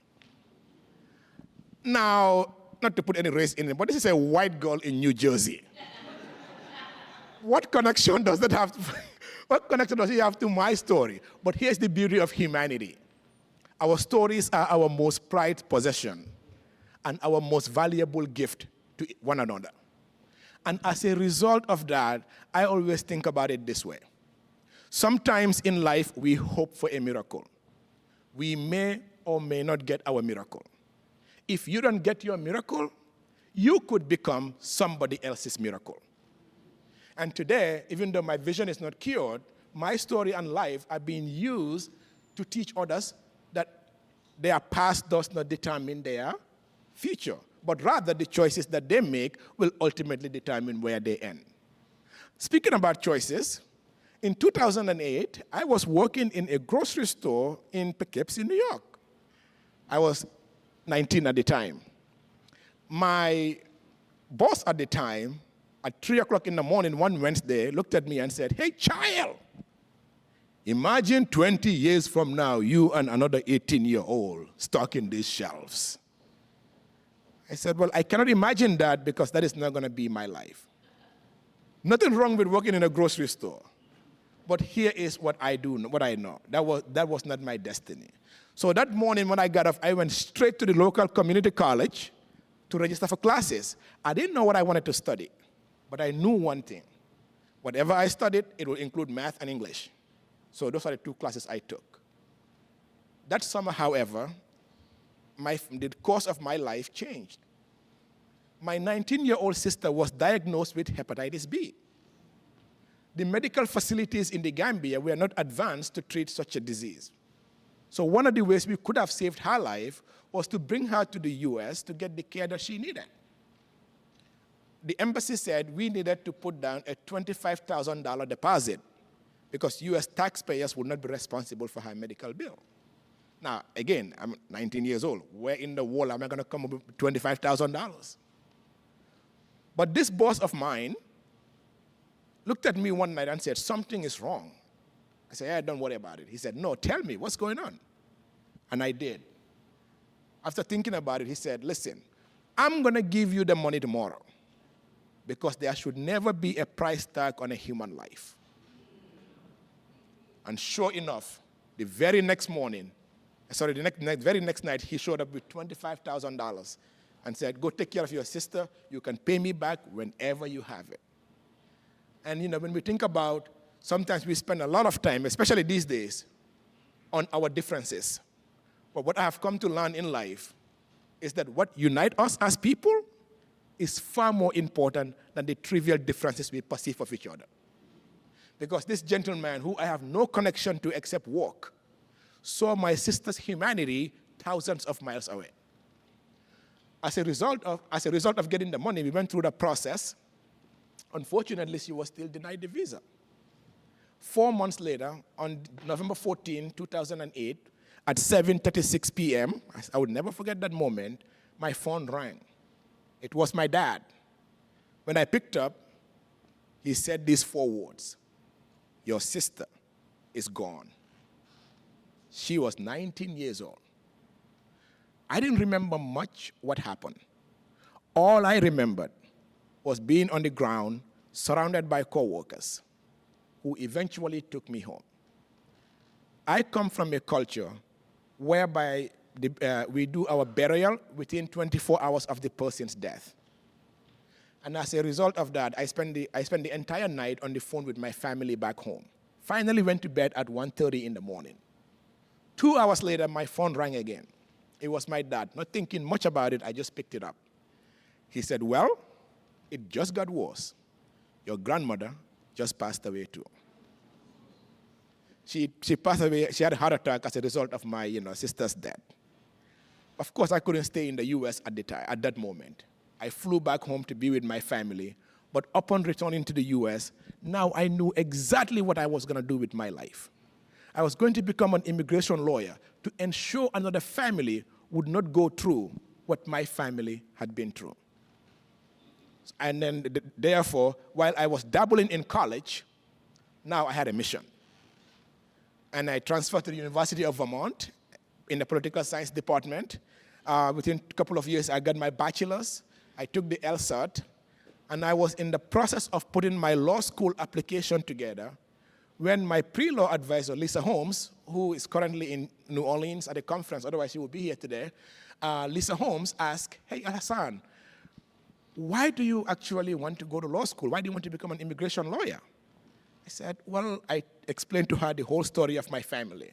Now, not to put any race in it, but this is a white girl in New Jersey. What connection does that have what connection does it have to my story? But here's the beauty of humanity. Our stories are our most prized possession and our most valuable gift to one another. And as a result of that, I always think about it this way. Sometimes in life, we hope for a miracle. We may or may not get our miracle. If you don't get your miracle, you could become somebody else's miracle. And today, even though my vision is not cured, my story and life are being used to teach others that their past does not determine their future, but rather the choices that they make will ultimately determine where they end. Speaking about choices, in 2008, I was working in a grocery store in Poughkeepsie, New York. I was 19 at the time. My boss at the time, at 3 o'clock in the morning, one Wednesday, looked at me and said, "Hey, child, imagine 20 years from now, you and another 18-year-old stocking these shelves." I said, well, I cannot imagine that because that is not going to be my life. Nothing wrong with working in a grocery store. But here is what I do, what I know. That was not my destiny. So that morning when I got off, I went straight to the local community college to register for classes. I didn't know what I wanted to study, but I knew one thing. Whatever I studied, it will include math and English. So those are the two classes I took. That summer, however, the course of my life changed. My 19-year-old sister was diagnosed with hepatitis B. The medical facilities in the Gambia were not advanced to treat such a disease. So one of the ways we could have saved her life was to bring her to the US to get the care that she needed. The embassy said we needed to put down a $25,000 deposit because US taxpayers would not be responsible for her medical bill. Now, again, I'm 19 years old. Where in the world am I going to come up with $25,000? But this boss of mine looked at me one night and said, something is wrong. I said, yeah, don't worry about it. He said, no, tell me, what's going on? And I did. After thinking about it, he said, listen, I'm going to give you the money tomorrow because there should never be a price tag on a human life. And sure enough, the very next morning, very next night, he showed up with $25,000 and said, go take care of your sister. You can pay me back whenever you have it. And when we think about, sometimes we spend a lot of time, especially these days, on our differences. But what I have come to learn in life is that what unites us as people is far more important than the trivial differences we perceive of each other. Because this gentleman, who I have no connection to except work, saw my sister's humanity thousands of miles away. As a result of getting the money, we went through the process. Unfortunately, she was still denied the visa. 4 months later, on November 14, 2008, at 7:36 p.m., I would never forget that moment, my phone rang. It was my dad. When I picked up, he said these 4 words, "Your sister is gone." She was 19 years old. I didn't remember much what happened. All I remembered was being on the ground, surrounded by coworkers, who eventually took me home. I come from a culture whereby we do our burial within 24 hours of the person's death. And as a result of that, I spent the entire night on the phone with my family back home. Finally went to bed at 1:30 in the morning. 2 hours later, my phone rang again. It was my dad. Not thinking much about it, I just picked it up. He said, well, it just got worse. Your grandmother just passed away too. She passed away, she had a heart attack as a result of my sister's death. Of course, I couldn't stay in the US at that moment. I flew back home to be with my family, but upon returning to the US, now I knew exactly what I was going to do with my life. I was going to become an immigration lawyer to ensure another family would not go through what my family had been through. And then, therefore, while I was dabbling in college, now I had a mission. And I transferred to the University of Vermont in the political science department. Within a couple of years, I got my bachelor's. I took the LSAT, and I was in the process of putting my law school application together when my pre-law advisor, Lisa Holmes, who is currently in New Orleans at a conference, otherwise she would be here today, Lisa Holmes asked, hey, Alhassan, why do you actually want to go to law school? Why do you want to become an immigration lawyer? I said, well, I explained to her the whole story of my family.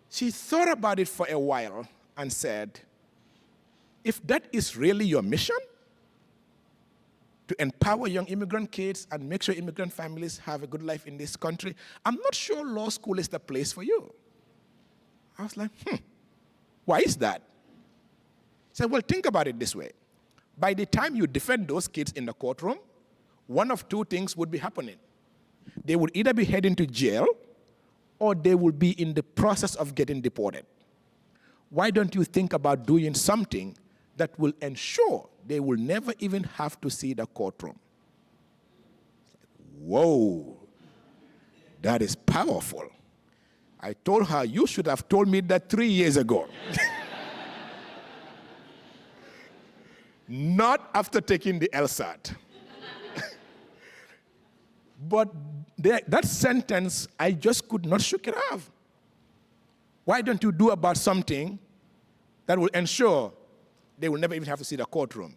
She thought about it for a while and said, if that is really your mission, to empower young immigrant kids and make sure immigrant families have a good life in this country, I'm not sure law school is the place for you. I was like, why is that? She said, well, think about it this way. By the time you defend those kids in the courtroom, one of two things would be happening. They would either be heading to jail or they would be in the process of getting deported. Why don't you think about doing something that will ensure they will never even have to see the courtroom? Whoa, that is powerful. I told her, you should have told me that 3 years ago. Not after taking the LSAT. But that sentence, I just could not shake it off. Why don't you do about something that will ensure they will never even have to see the courtroom?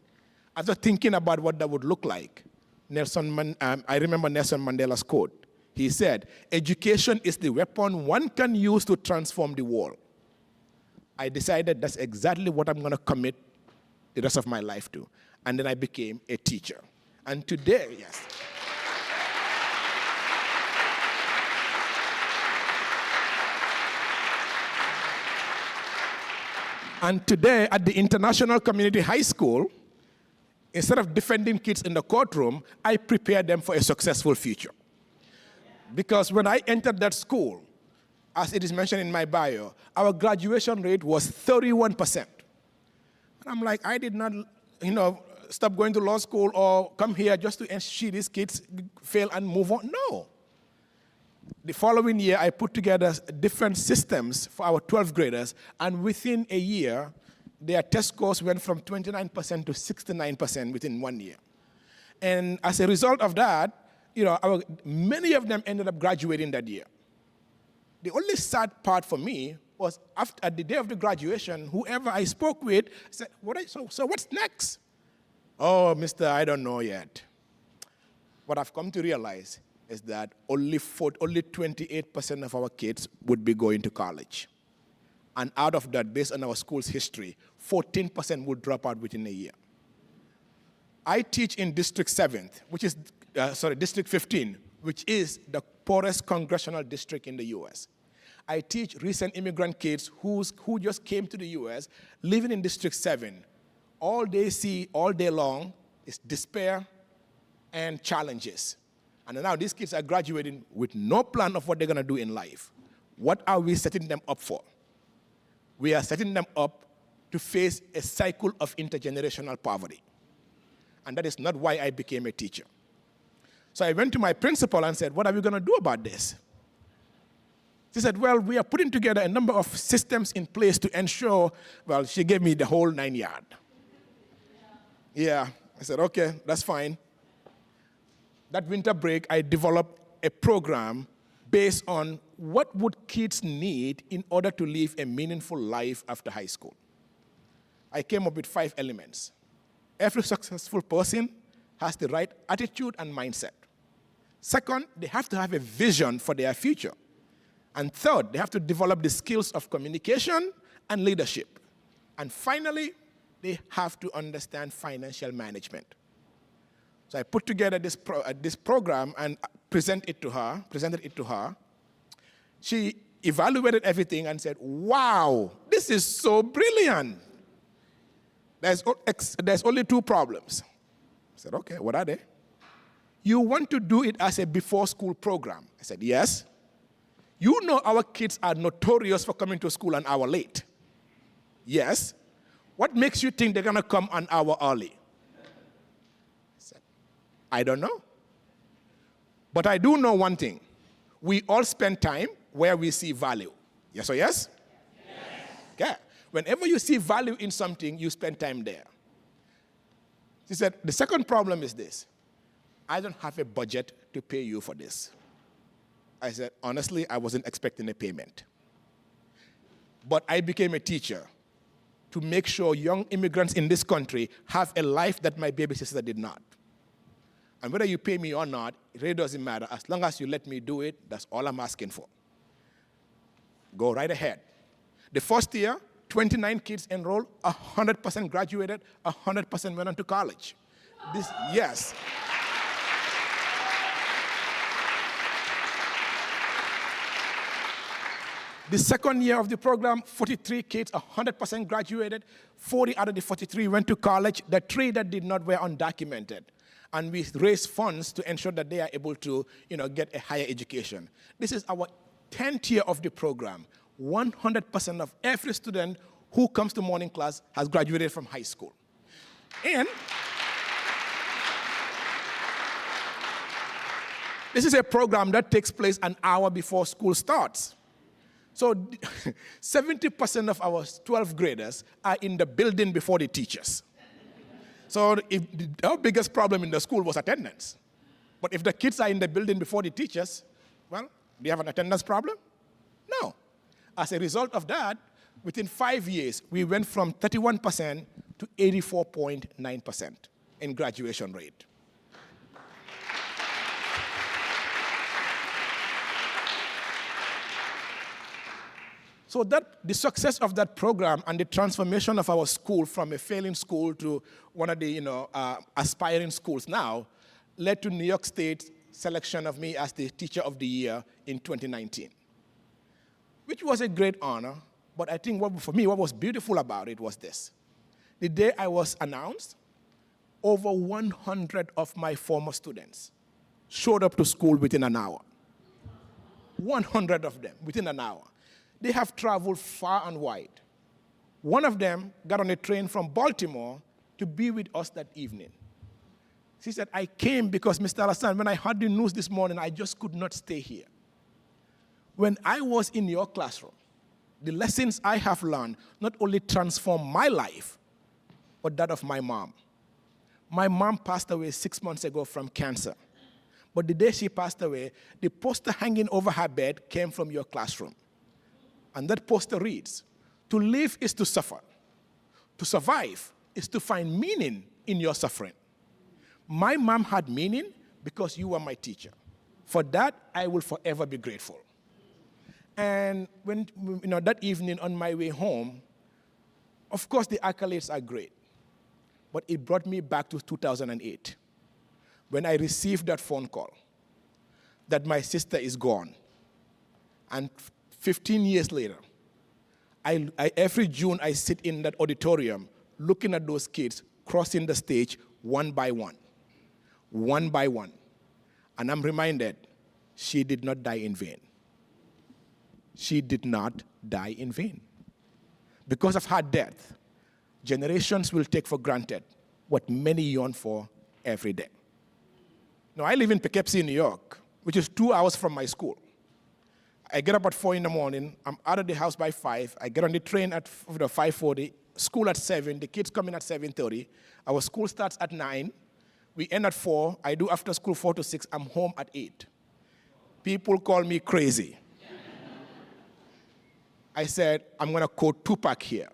After thinking about what that would look like, I remember Nelson Mandela's quote. He said, education is the weapon one can use to transform the world. I decided that's exactly what I'm going to commit the rest of my life to. And then I became a teacher. And today, yes. And today at the International Community High School, instead of defending kids in the courtroom, I prepare them for a successful future. Because when I entered that school, as it is mentioned in my bio, our graduation rate was 31%. And I'm like, I did not, stop going to law school or come here just to see these kids fail and move on. No. The following year, I put together different systems for our 12th graders, and within a year, their test scores went from 29% to 69% within 1 year. And as a result of that, many of them ended up graduating that year. The only sad part for me was at the day of the graduation, whoever I spoke with said, so what's next? Oh, mister, I don't know yet. What I've come to realize is that only 28% of our kids would be going to college. And out of that, based on our school's history, 14% would drop out within a year. I teach in District 15, which is the poorest congressional district in the US. I teach recent immigrant kids who just came to the US, living in District 7. All they see all day long is despair and challenges. And now these kids are graduating with no plan of what they're going to do in life. What are we setting them up for? We are setting them up to face a cycle of intergenerational poverty. And that is not why I became a teacher. So I went to my principal and said, what are we going to do about this? She said, well, we are putting together a number of systems in place to ensure, well, she gave me the whole 9 yards. Yeah, I said, okay, that's fine. That winter break, I developed a program based on what would kids need in order to live a meaningful life after high school. I came up with 5 elements. Every successful person has the right attitude and mindset. Second, they have to have a vision for their future. And third, they have to develop the skills of communication and leadership. And finally, they have to understand financial management. So I put together this program and presented it to her. She evaluated everything and said, wow, this is so brilliant. There's only 2 problems. I said, okay, what are they? You want to do it as a before-school program? I said, yes. You know our kids are notorious for coming to school an hour late. Yes. What makes you think they're going to come an hour early? I said, I don't know. But I do know one thing. We all spend time where we see value. Yes or yes? Yes. Okay. Whenever you see value in something, you spend time there. She said, the second problem is this. I don't have a budget to pay you for this. I said, honestly, I wasn't expecting a payment. But I became a teacher to make sure young immigrants in this country have a life that my baby sister did not. And whether you pay me or not, it really doesn't matter. As long as you let me do it, that's all I'm asking for. Go right ahead. The first year, 29 kids enrolled, 100% graduated, 100% went on to college. Yes. The second year of the program, 43 kids, 100% graduated. 40 out of the 43 went to college. The 3 that did not were undocumented. And we raise funds to ensure that they are able to get a higher education. This is our 10th year of the program. 100% of every student who comes to morning class has graduated from high school. And this is a program that takes place an hour before school starts. So 70% of our 12th graders are in the building before the teachers. So our biggest problem in the school was attendance. But if the kids are in the building before the teachers, well, do you have an attendance problem? No. As a result of that, within 5 years, we went from 31% to 84.9% in graduation rate. So the success of that program and the transformation of our school from a failing school to one of the aspiring schools now led to New York State's selection of me as the Teacher of the Year in 2019, which was a great honor. But I think for me, what was beautiful about it was this. The day I was announced, over 100 of my former students showed up to school within an hour. 100 of them within an hour. They have traveled far and wide. One of them got on a train from Baltimore to be with us that evening. She said, I came because, Mr. Alhassan, when I heard the news this morning, I just could not stay here. When I was in your classroom, the lessons I have learned not only transformed my life, but that of my mom. My mom passed away 6 months ago from cancer. But the day she passed away, the poster hanging over her bed came from your classroom. And that poster reads, to live is to suffer. To survive is to find meaning in your suffering. My mom had meaning because you were my teacher. For that, I will forever be grateful. And when, that evening on my way home, of course the accolades are great, but it brought me back to 2008, when I received that phone call that my sister is gone. And 15 years later, every June I sit in that auditorium looking at those kids crossing the stage one by one. And I'm reminded, she did not die in vain. She did not die in vain. Because of her death, generations will take for granted what many yearn for every day. Now, I live in Poughkeepsie, New York, which is 2 hours from my school. I get up at 4 in the morning. I'm out of the house by 5. I get on the train at 5:40, school at 7. The kids come in at 7:30. Our school starts at 9. We end at 4. I do after school 4 to 6. I'm home at 8. People call me crazy. I said, I'm going to quote Tupac here.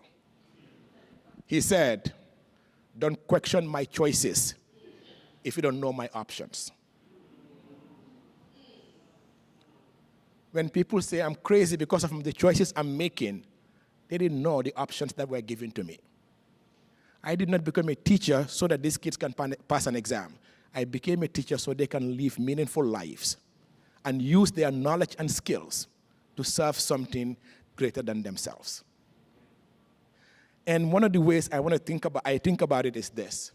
He said, don't question my choices if you don't know my options. When people say I'm crazy because of the choices I'm making, they didn't know the options that were given to me. I did not become a teacher so that these kids can pass an exam. I became a teacher so they can live meaningful lives and use their knowledge and skills to serve something greater than themselves. And one of the ways I think about it is this.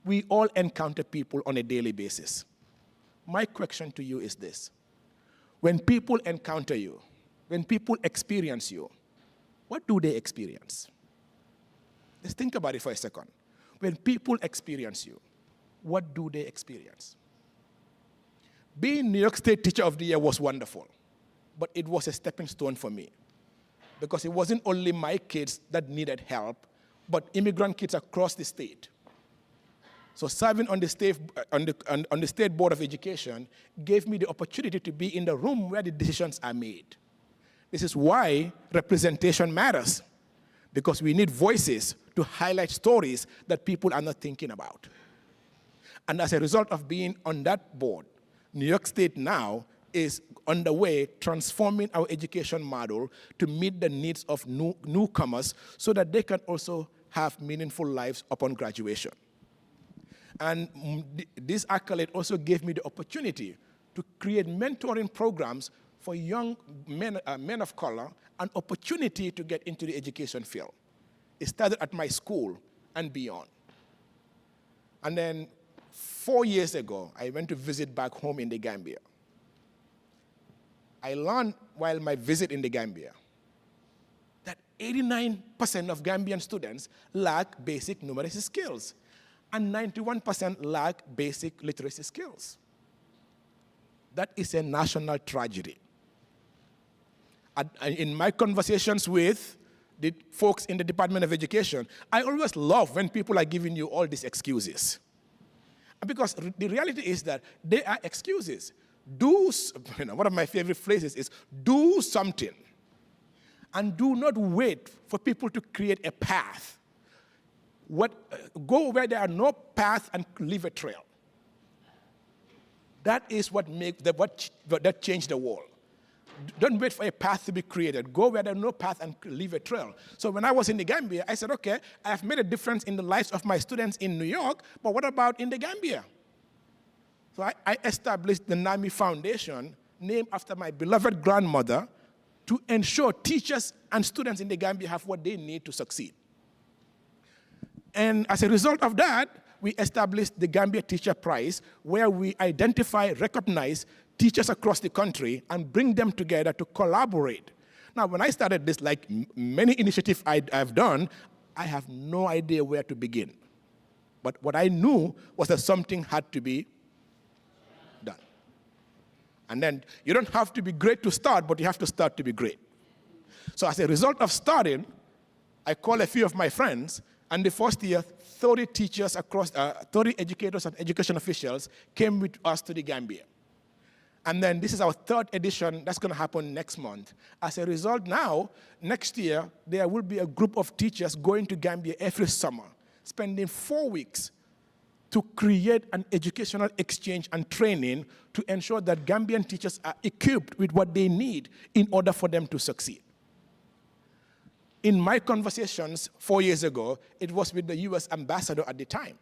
We all encounter people on a daily basis. My question to you is this. When people encounter you, when people experience you, what do they experience? Let's think about it for a second. When people experience you, what do they experience? Being New York State Teacher of the Year was wonderful, but it was a stepping stone for me, because it wasn't only my kids that needed help, but immigrant kids across the state. So serving on the State Board of Education gave me the opportunity to be in the room where the decisions are made. This is why representation matters, because we need voices to highlight stories that people are not thinking about. And as a result of being on that board, New York State now is underway transforming our education model to meet the needs of newcomers so that they can also have meaningful lives upon graduation. And this accolade also gave me the opportunity to create mentoring programs for young men of color, an opportunity to get into the education field. It started at my school and beyond. And then 4 years ago, I went to visit back home in the Gambia. I learned while my visit in the Gambia that 89% of Gambian students lack basic numeracy skills, and 91% lack basic literacy skills. That is a national tragedy. In my conversations with the folks in the Department of Education, I always love when people are giving you all these excuses. Because the reality is that they are excuses. One of my favorite phrases is, do something, and do not wait for people to create a path. Go where there are no paths and leave a trail. That is what changed the world. Don't wait for a path to be created. Go where there are no path and leave a trail. So when I was in the Gambia, I said, okay, I have made a difference in the lives of my students in New York, but what about in the Gambia? So I established the NAMI Foundation, named after my beloved grandmother, to ensure teachers and students in the Gambia have what they need to succeed. And as a result of that, we established the Gambia Teacher Prize, where we identify, recognize teachers across the country and bring them together to collaborate. Now, when I started this, like many initiatives I've done, I have no idea where to begin. But what I knew was that something had to be done. And then you don't have to be great to start, but you have to start to be great. So as a result of starting, I called a few of my friends, and the first year, 30 teachers across, 30 educators and education officials came with us to the Gambia. And then this is our third edition. That's going to happen next month. As a result now, next year, there will be a group of teachers going to Gambia every summer, spending 4 weeks to create an educational exchange and training to ensure that Gambian teachers are equipped with what they need in order for them to succeed. In my conversations 4 years ago, it was with the US ambassador at the time.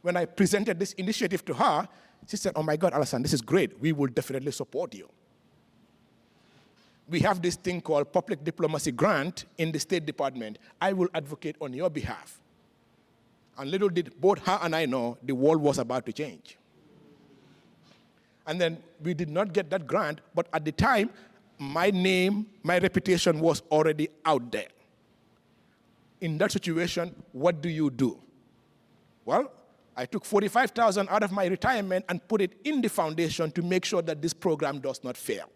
When I presented this initiative to her, she said, oh my God, Alhassan, this is great. We will definitely support you. We have this thing called public diplomacy grant in the State Department. I will advocate on your behalf. And little did both her and I know the world was about to change. And then we did not get that grant, but at the time, my name, my reputation was already out there. In that situation, what do you do? Well, I took $45,000 out of my retirement and put it in the foundation to make sure that this program does not fail.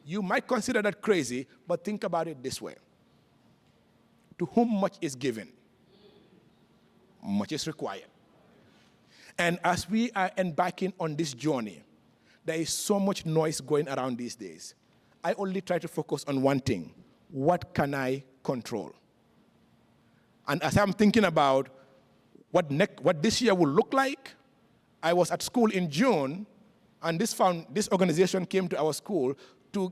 You might consider that crazy, but think about it this way. To whom much is given, much is required. And as we are embarking on this journey, there is so much noise going around these days. I only try to focus on one thing. What can I control? And as I'm thinking about what this year will look like, I was at school in June, and this organization came to our school to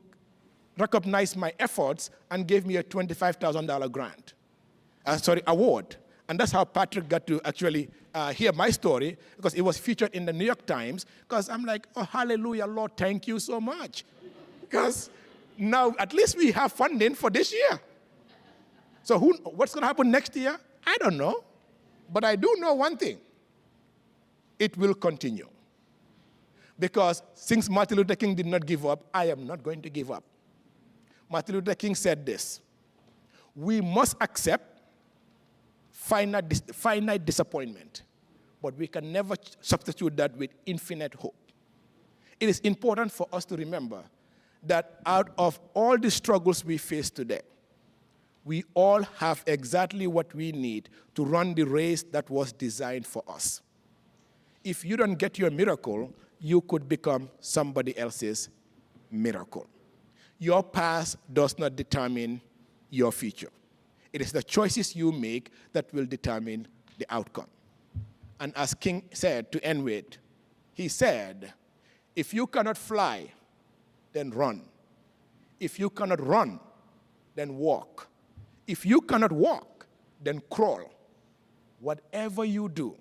recognize my efforts and gave me a $25,000 award. And that's how Patrick got to actually hear my story, because it was featured in the New York Times, because I'm like, oh, hallelujah, Lord, thank you so much. Because now at least we have funding for this year. So what's going to happen next year? I don't know. But I do know one thing. It will continue. Because since Martin Luther King did not give up, I am not going to give up. Martin Luther King said this: we must accept finite disappointment, but we can never substitute that with infinite hope. It is important for us to remember that out of all the struggles we face today, we all have exactly what we need to run the race that was designed for us. If you don't get your miracle, you could become somebody else's miracle. Your past does not determine your future. It is the choices you make that will determine the outcome. And as King said to end with, he said, if you cannot fly, then run. If you cannot run, then walk. If you cannot walk, then crawl. Whatever you do,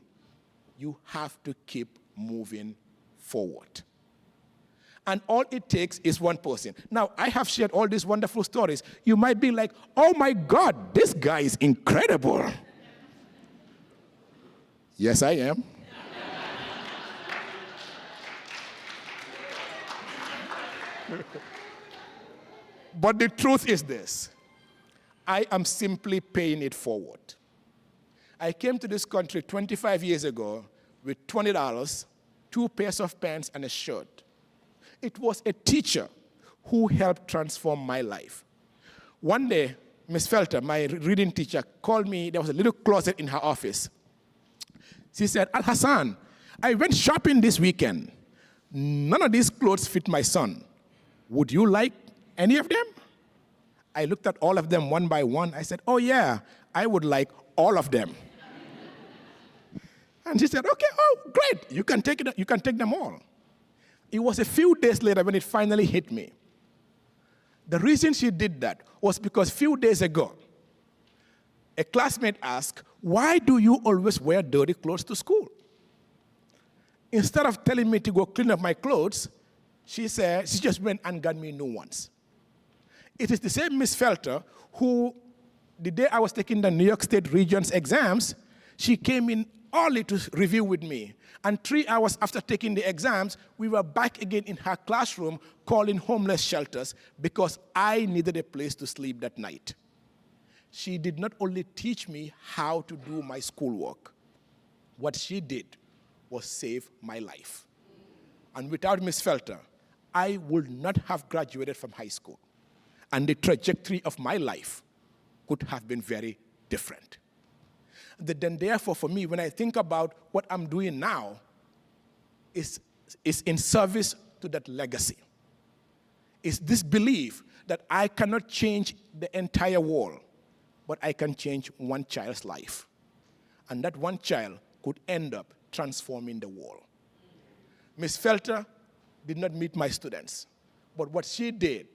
you have to keep moving forward. And all it takes is one person. Now, I have shared all these wonderful stories. You might be like, oh my God, this guy is incredible. Yes, I am. But the truth is this. I am simply paying it forward. I came to this country 25 years ago with $20, 2 pairs of pants, and a shirt. It was a teacher who helped transform my life. One day, Miss Felter, my reading teacher, called me. There was a little closet in her office. She said, Alhassan, I went shopping this weekend. None of these clothes fit my son. Would you like any of them? I looked at all of them one by one. I said, oh yeah, I would like all of them. And she said, okay, oh, great, you can take them all. It was a few days later when it finally hit me. The reason she did that was because a few days ago, a classmate asked, why do you always wear dirty clothes to school? Instead of telling me to go clean up my clothes, she said, she just went and got me new ones. It is the same Miss Felter who, the day I was taking the New York State Regents exams, she came in early to review with me. And 3 hours after taking the exams, we were back again in her classroom calling homeless shelters because I needed a place to sleep that night. She did not only teach me how to do my schoolwork. What she did was save my life. And without Miss Felter, I would not have graduated from high school. And the trajectory of my life could have been very different. Then therefore, for me, when I think about what I'm doing now, is in service to that legacy. It's this belief that I cannot change the entire world, but I can change one child's life. And that one child could end up transforming the world. Ms. Felter did not meet my students, but what she did,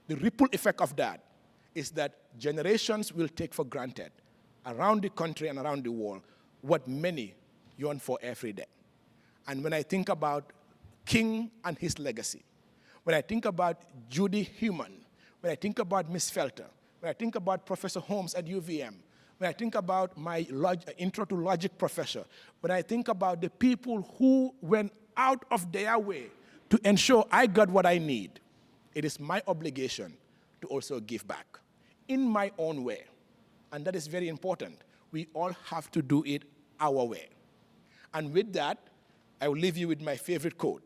the ripple effect of that, is that generations will take for granted around the country and around the world what many yearn for every day. And when I think about King and his legacy, when I think about Judy Heumann, when I think about Miss Felter, when I think about Professor Holmes at UVM, when I think about my intro to logic professor, when I think about the people who went out of their way to ensure I got what I need, it is my obligation to also give back in my own way. And that is very important. We all have to do it our way. And with that, I will leave you with my favorite quote.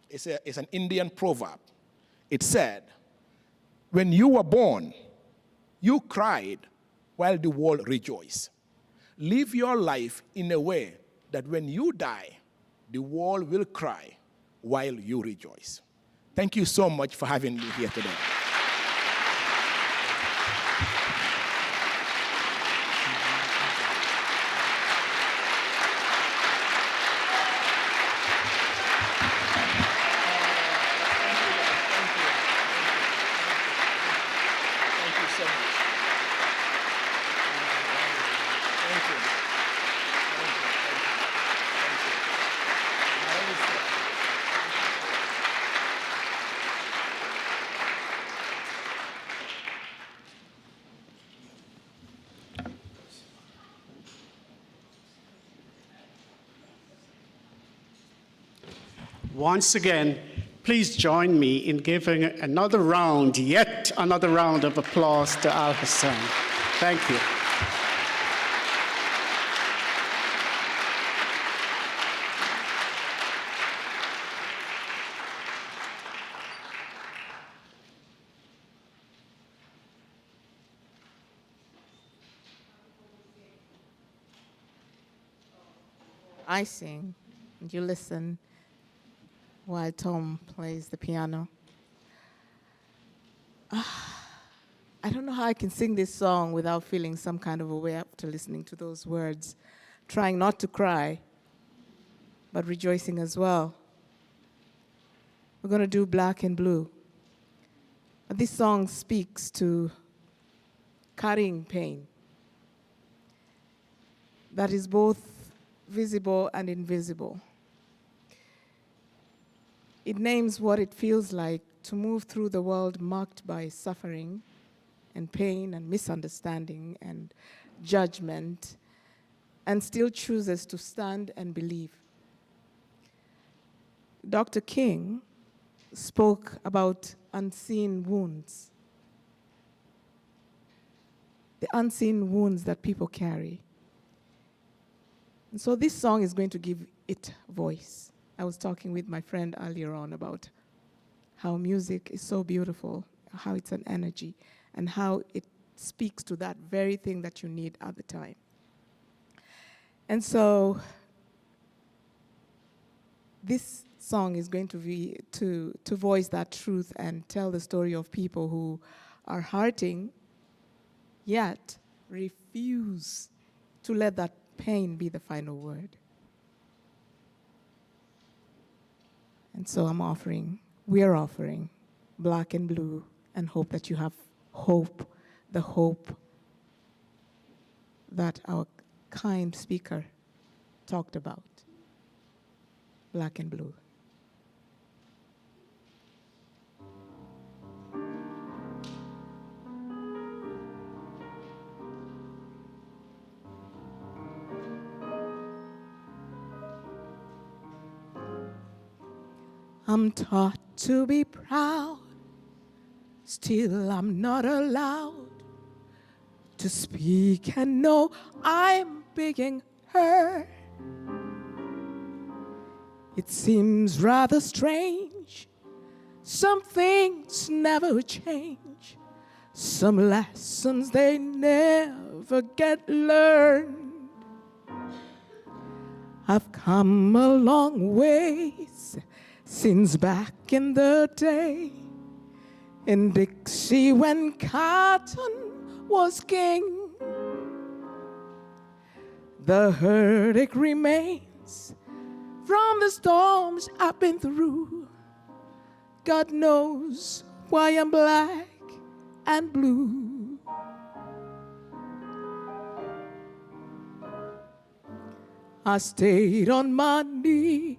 It's an Indian proverb. It said, when you were born, you cried while the world rejoiced. Live your life in a way that when you die, the world will cry while you rejoice. Thank you so much for having me here today. Once again, please join me in giving yet another round of applause to Alhassan. Thank you. I sing, and you listen while Tom plays the piano. I don't know how I can sing this song without feeling some kind of a way after listening to those words, trying not to cry, but rejoicing as well. We're going to do Black and Blue. But this song speaks to carrying pain that is both visible and invisible. It names what it feels like to move through the world marked by suffering and pain and misunderstanding and judgment, and still chooses to stand and believe. Dr. King spoke about unseen wounds. The unseen wounds that people carry. And so this song is going to give it voice. I was talking with my friend earlier on about how music is so beautiful, how it's an energy, and how it speaks to that very thing that you need at the time. And so this song is going to be to voice that truth and tell the story of people who are hurting, yet refuse to let that pain be the final word. And so we are offering Black and Blue, and hope that you have hope, the hope that our kind speaker talked about. Black and Blue. I'm taught to be proud, still I'm not allowed to speak and know I'm being heard. It seems rather strange, some things never change, some lessons they never get learned. I've come a long ways since back in the day in Dixie when cotton was king. The heartache remains from the storms I've been through. God knows why I'm black and blue. I stayed on my knees,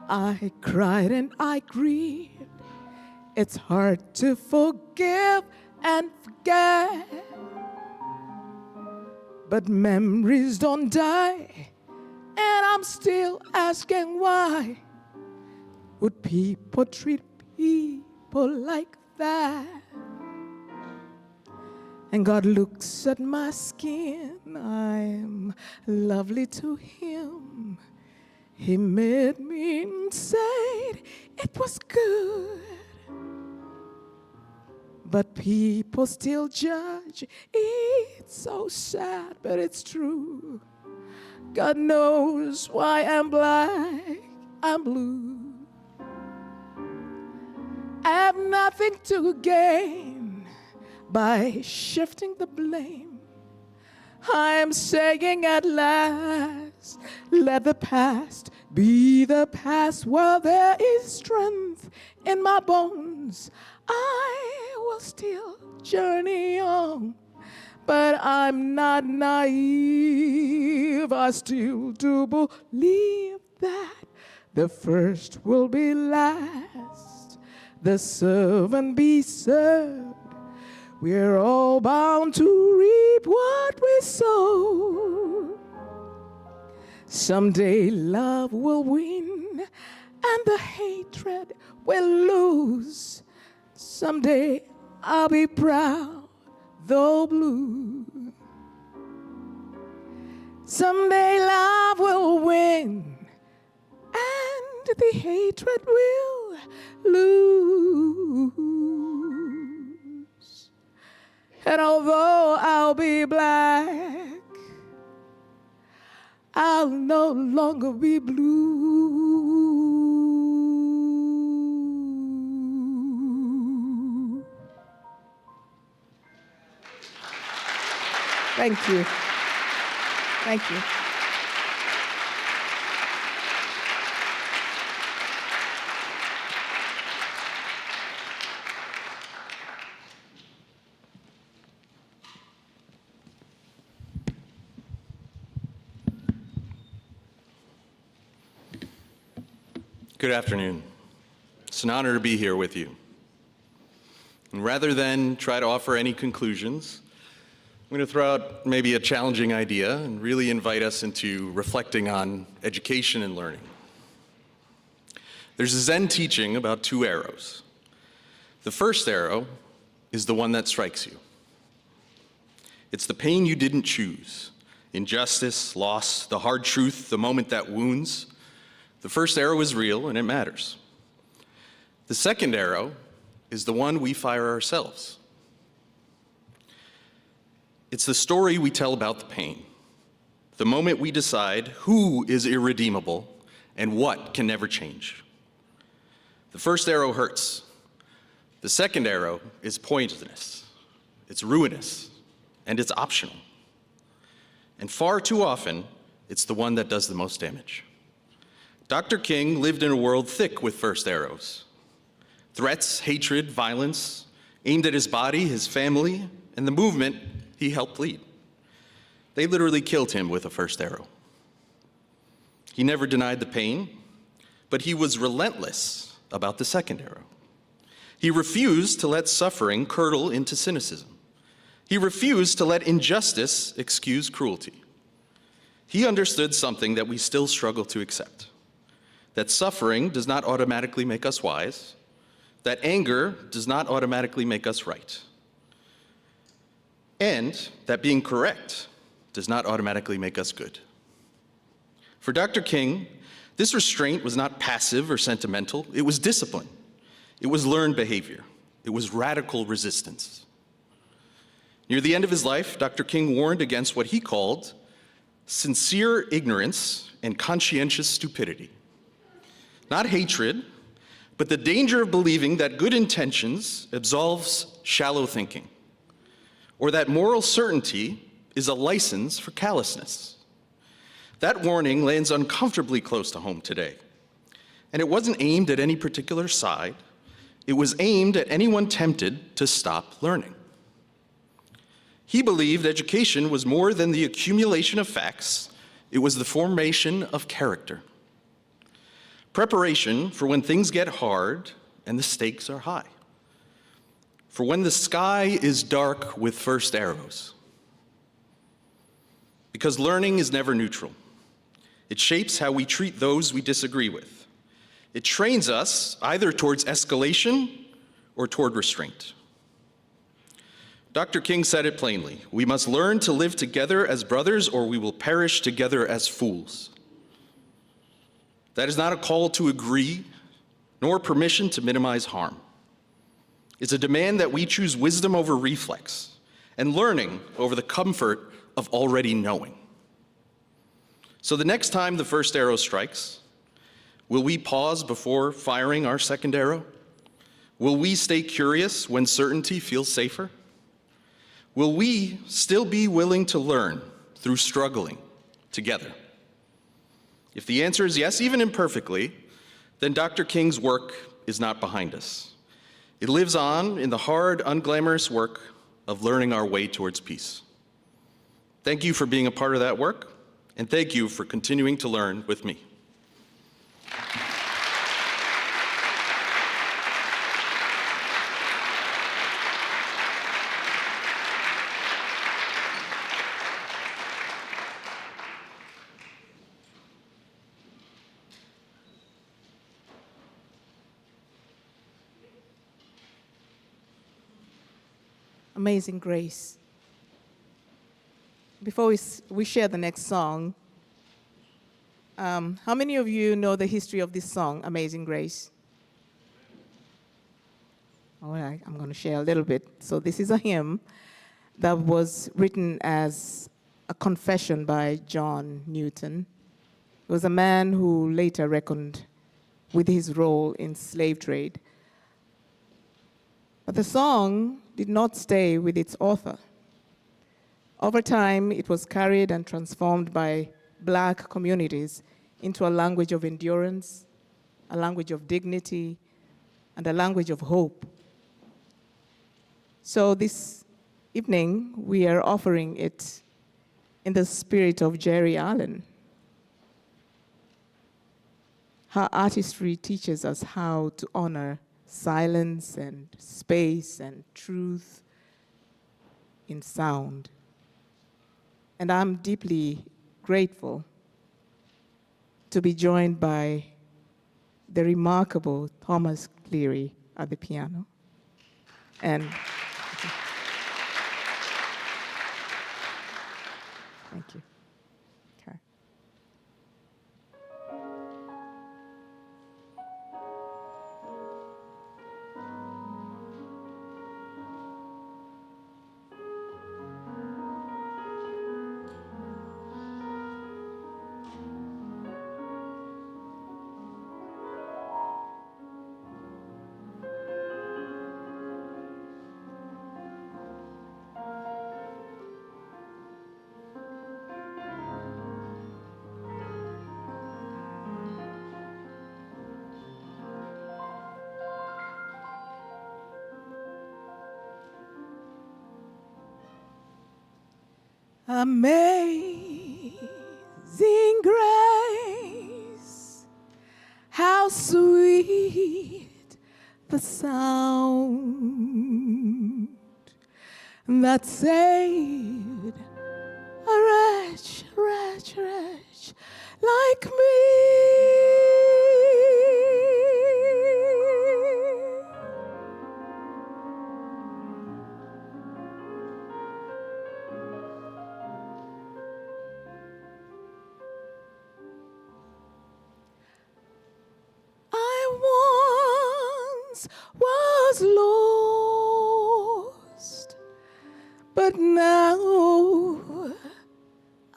I cried and I grieved. It's hard to forgive and forget, but memories don't die, and I'm still asking why would people treat people like that? And God looks at my skin, I'm lovely to Him. He made me and said it was good. But people still judge. It's so sad, but it's true. God knows why I'm black, I'm blue. I have nothing to gain by shifting the blame. I'm saying at last, let the past be the past. While there is strength in my bones, I will still journey on. But I'm not naive, I still do believe that the first will be last, the servant be served. We're all bound to reap what we sow. Someday love will win and the hatred will lose. Someday I'll be proud, though blue. Someday love will win and the hatred will lose. And although I'll be black, I'll no longer be blue. Thank you. Thank you. Good afternoon. It's an honor to be here with you. And rather than try to offer any conclusions, I'm going to throw out maybe a challenging idea and really invite us into reflecting on education and learning. There's a Zen teaching about two arrows. The first arrow is the one that strikes you. It's the pain you didn't choose. Injustice, loss, the hard truth, the moment that wounds. The first arrow is real and it matters. The second arrow is the one we fire ourselves. It's the story we tell about the pain. The moment we decide who is irredeemable and what can never change. The first arrow hurts. The second arrow is poisonous. It's ruinous, and it's optional. And far too often, it's the one that does the most damage. Dr. King lived in a world thick with first arrows. Threats, hatred, violence, aimed at his body, his family, and the movement he helped lead. They literally killed him with a first arrow. He never denied the pain, but he was relentless about the second arrow. He refused to let suffering curdle into cynicism. He refused to let injustice excuse cruelty. He understood something that we still struggle to accept, that suffering does not automatically make us wise, that anger does not automatically make us right, and that being correct does not automatically make us good. For Dr. King, this restraint was not passive or sentimental, it was discipline. It was learned behavior. It was radical resistance. Near the end of his life, Dr. King warned against what he called sincere ignorance and conscientious stupidity. Not hatred, but the danger of believing that good intentions absolves shallow thinking, or that moral certainty is a license for callousness. That warning lands uncomfortably close to home today. And it wasn't aimed at any particular side. It was aimed at anyone tempted to stop learning. He believed education was more than the accumulation of facts. It was the formation of character. Preparation for when things get hard and the stakes are high. For when the sky is dark with first arrows. Because learning is never neutral. It shapes how we treat those we disagree with. It trains us either towards escalation or toward restraint. Dr. King said it plainly, we must learn to live together as brothers or we will perish together as fools. That is not a call to agree, nor permission to minimize harm. It's a demand that we choose wisdom over reflex and learning over the comfort of already knowing. So the next time the first arrow strikes, will we pause before firing our second arrow? Will we stay curious when certainty feels safer? Will we still be willing to learn through struggling together? If the answer is yes, even imperfectly, then Dr. King's work is not behind us. It lives on in the hard, unglamorous work of learning our way towards peace. Thank you for being a part of that work, and thank you for continuing to learn with me. Amazing Grace. Before we share the next song, how many of you know the history of this song, Amazing Grace? All right, I'm going to share a little bit. So this is a hymn that was written as a confession by John Newton. He was a man who later reckoned with his role in slave trade. But the song did not stay with its author. Over time, it was carried and transformed by Black communities into a language of endurance, a language of dignity, and a language of hope. So this evening, we are offering it in the spirit of Jerry Allen. Her artistry teaches us how to honor silence and space and truth in sound. And I'm deeply grateful to be joined by the remarkable Thomas Cleary at the piano. And thank you. Okay. Amazing grace, how sweet the sound that saved a wretch, wretch, wretch like me. Was lost, but now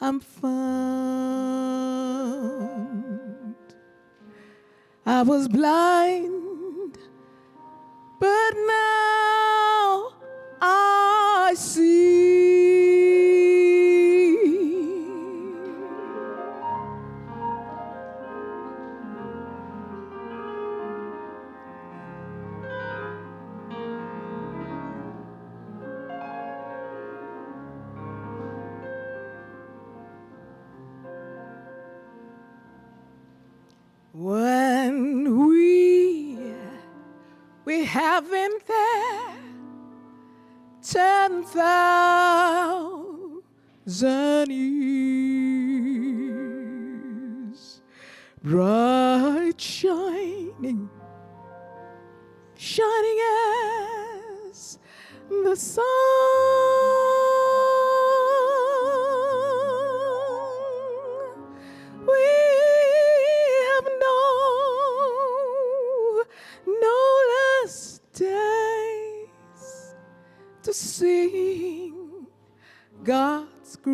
I'm found. I was blind, but now I see. When we haven't there 10,000 years, bright shining, shining as the sun. To sing God's grace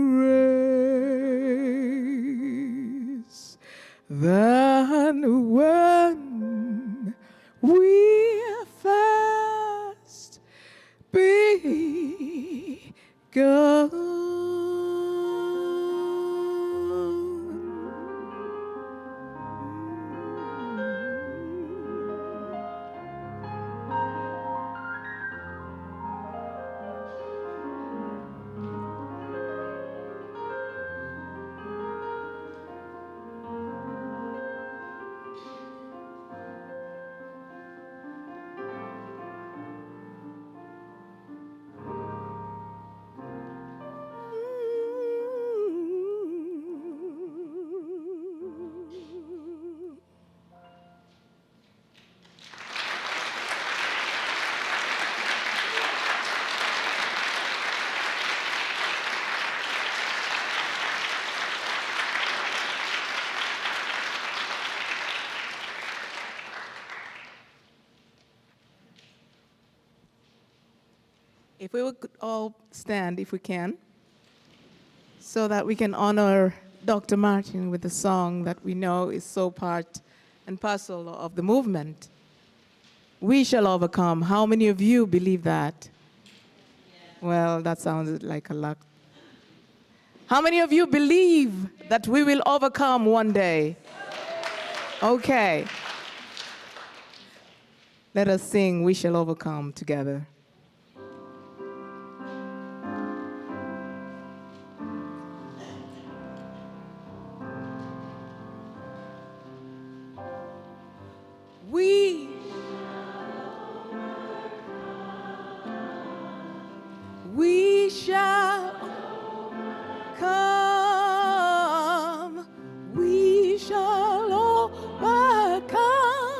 than when we first begun. If we would all stand, if we can, so that we can honor Dr. Martin with a song that we know is so part and parcel of the movement. We shall overcome. How many of you believe that? Well, that sounds like a lot. How many of you believe that we will overcome one day? Okay. Let us sing We Shall Overcome together. We shall come, we shall overcome.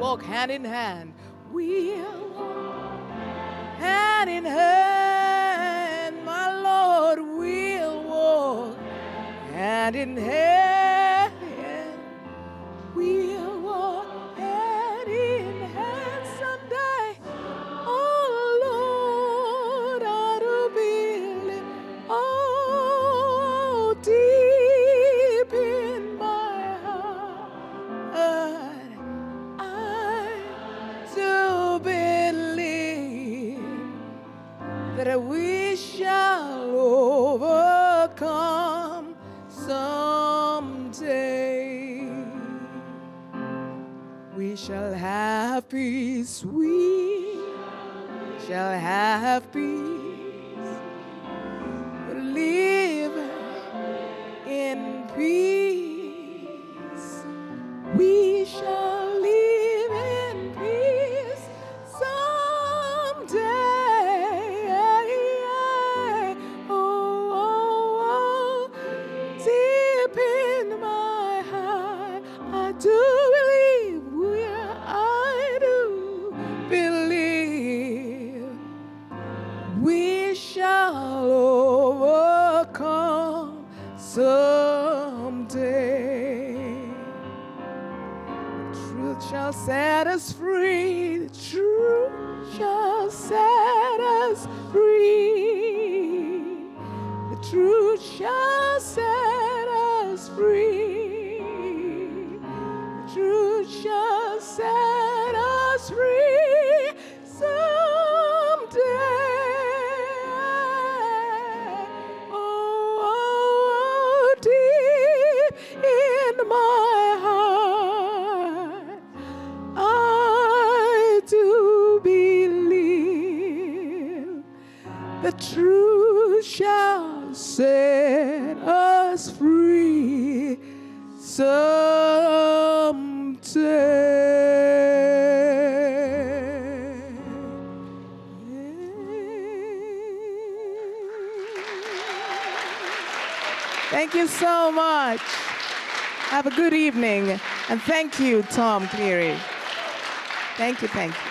walk hand in hand. We'll walk hand in hand, my Lord, we'll walk hand in hand. We'll walk hand in hand someday. Oh Lord, I do believe. Oh, deep in my heart, I do believe that we shall overcome someday. We shall have peace, we shall have peace, live in peace. We shall live in peace someday. Oh, deep in my heart, I do believe, I do believe we shall overcome someday. The truth shall set us free. The truth shall set us free. The truth shall set us free. The truth shall set us free someday. Oh, deep in my heart, I do believe the truth shall set us free someday. Thank you so much. Have a good evening. And thank you, Tom Cleary. Thank you, thank you.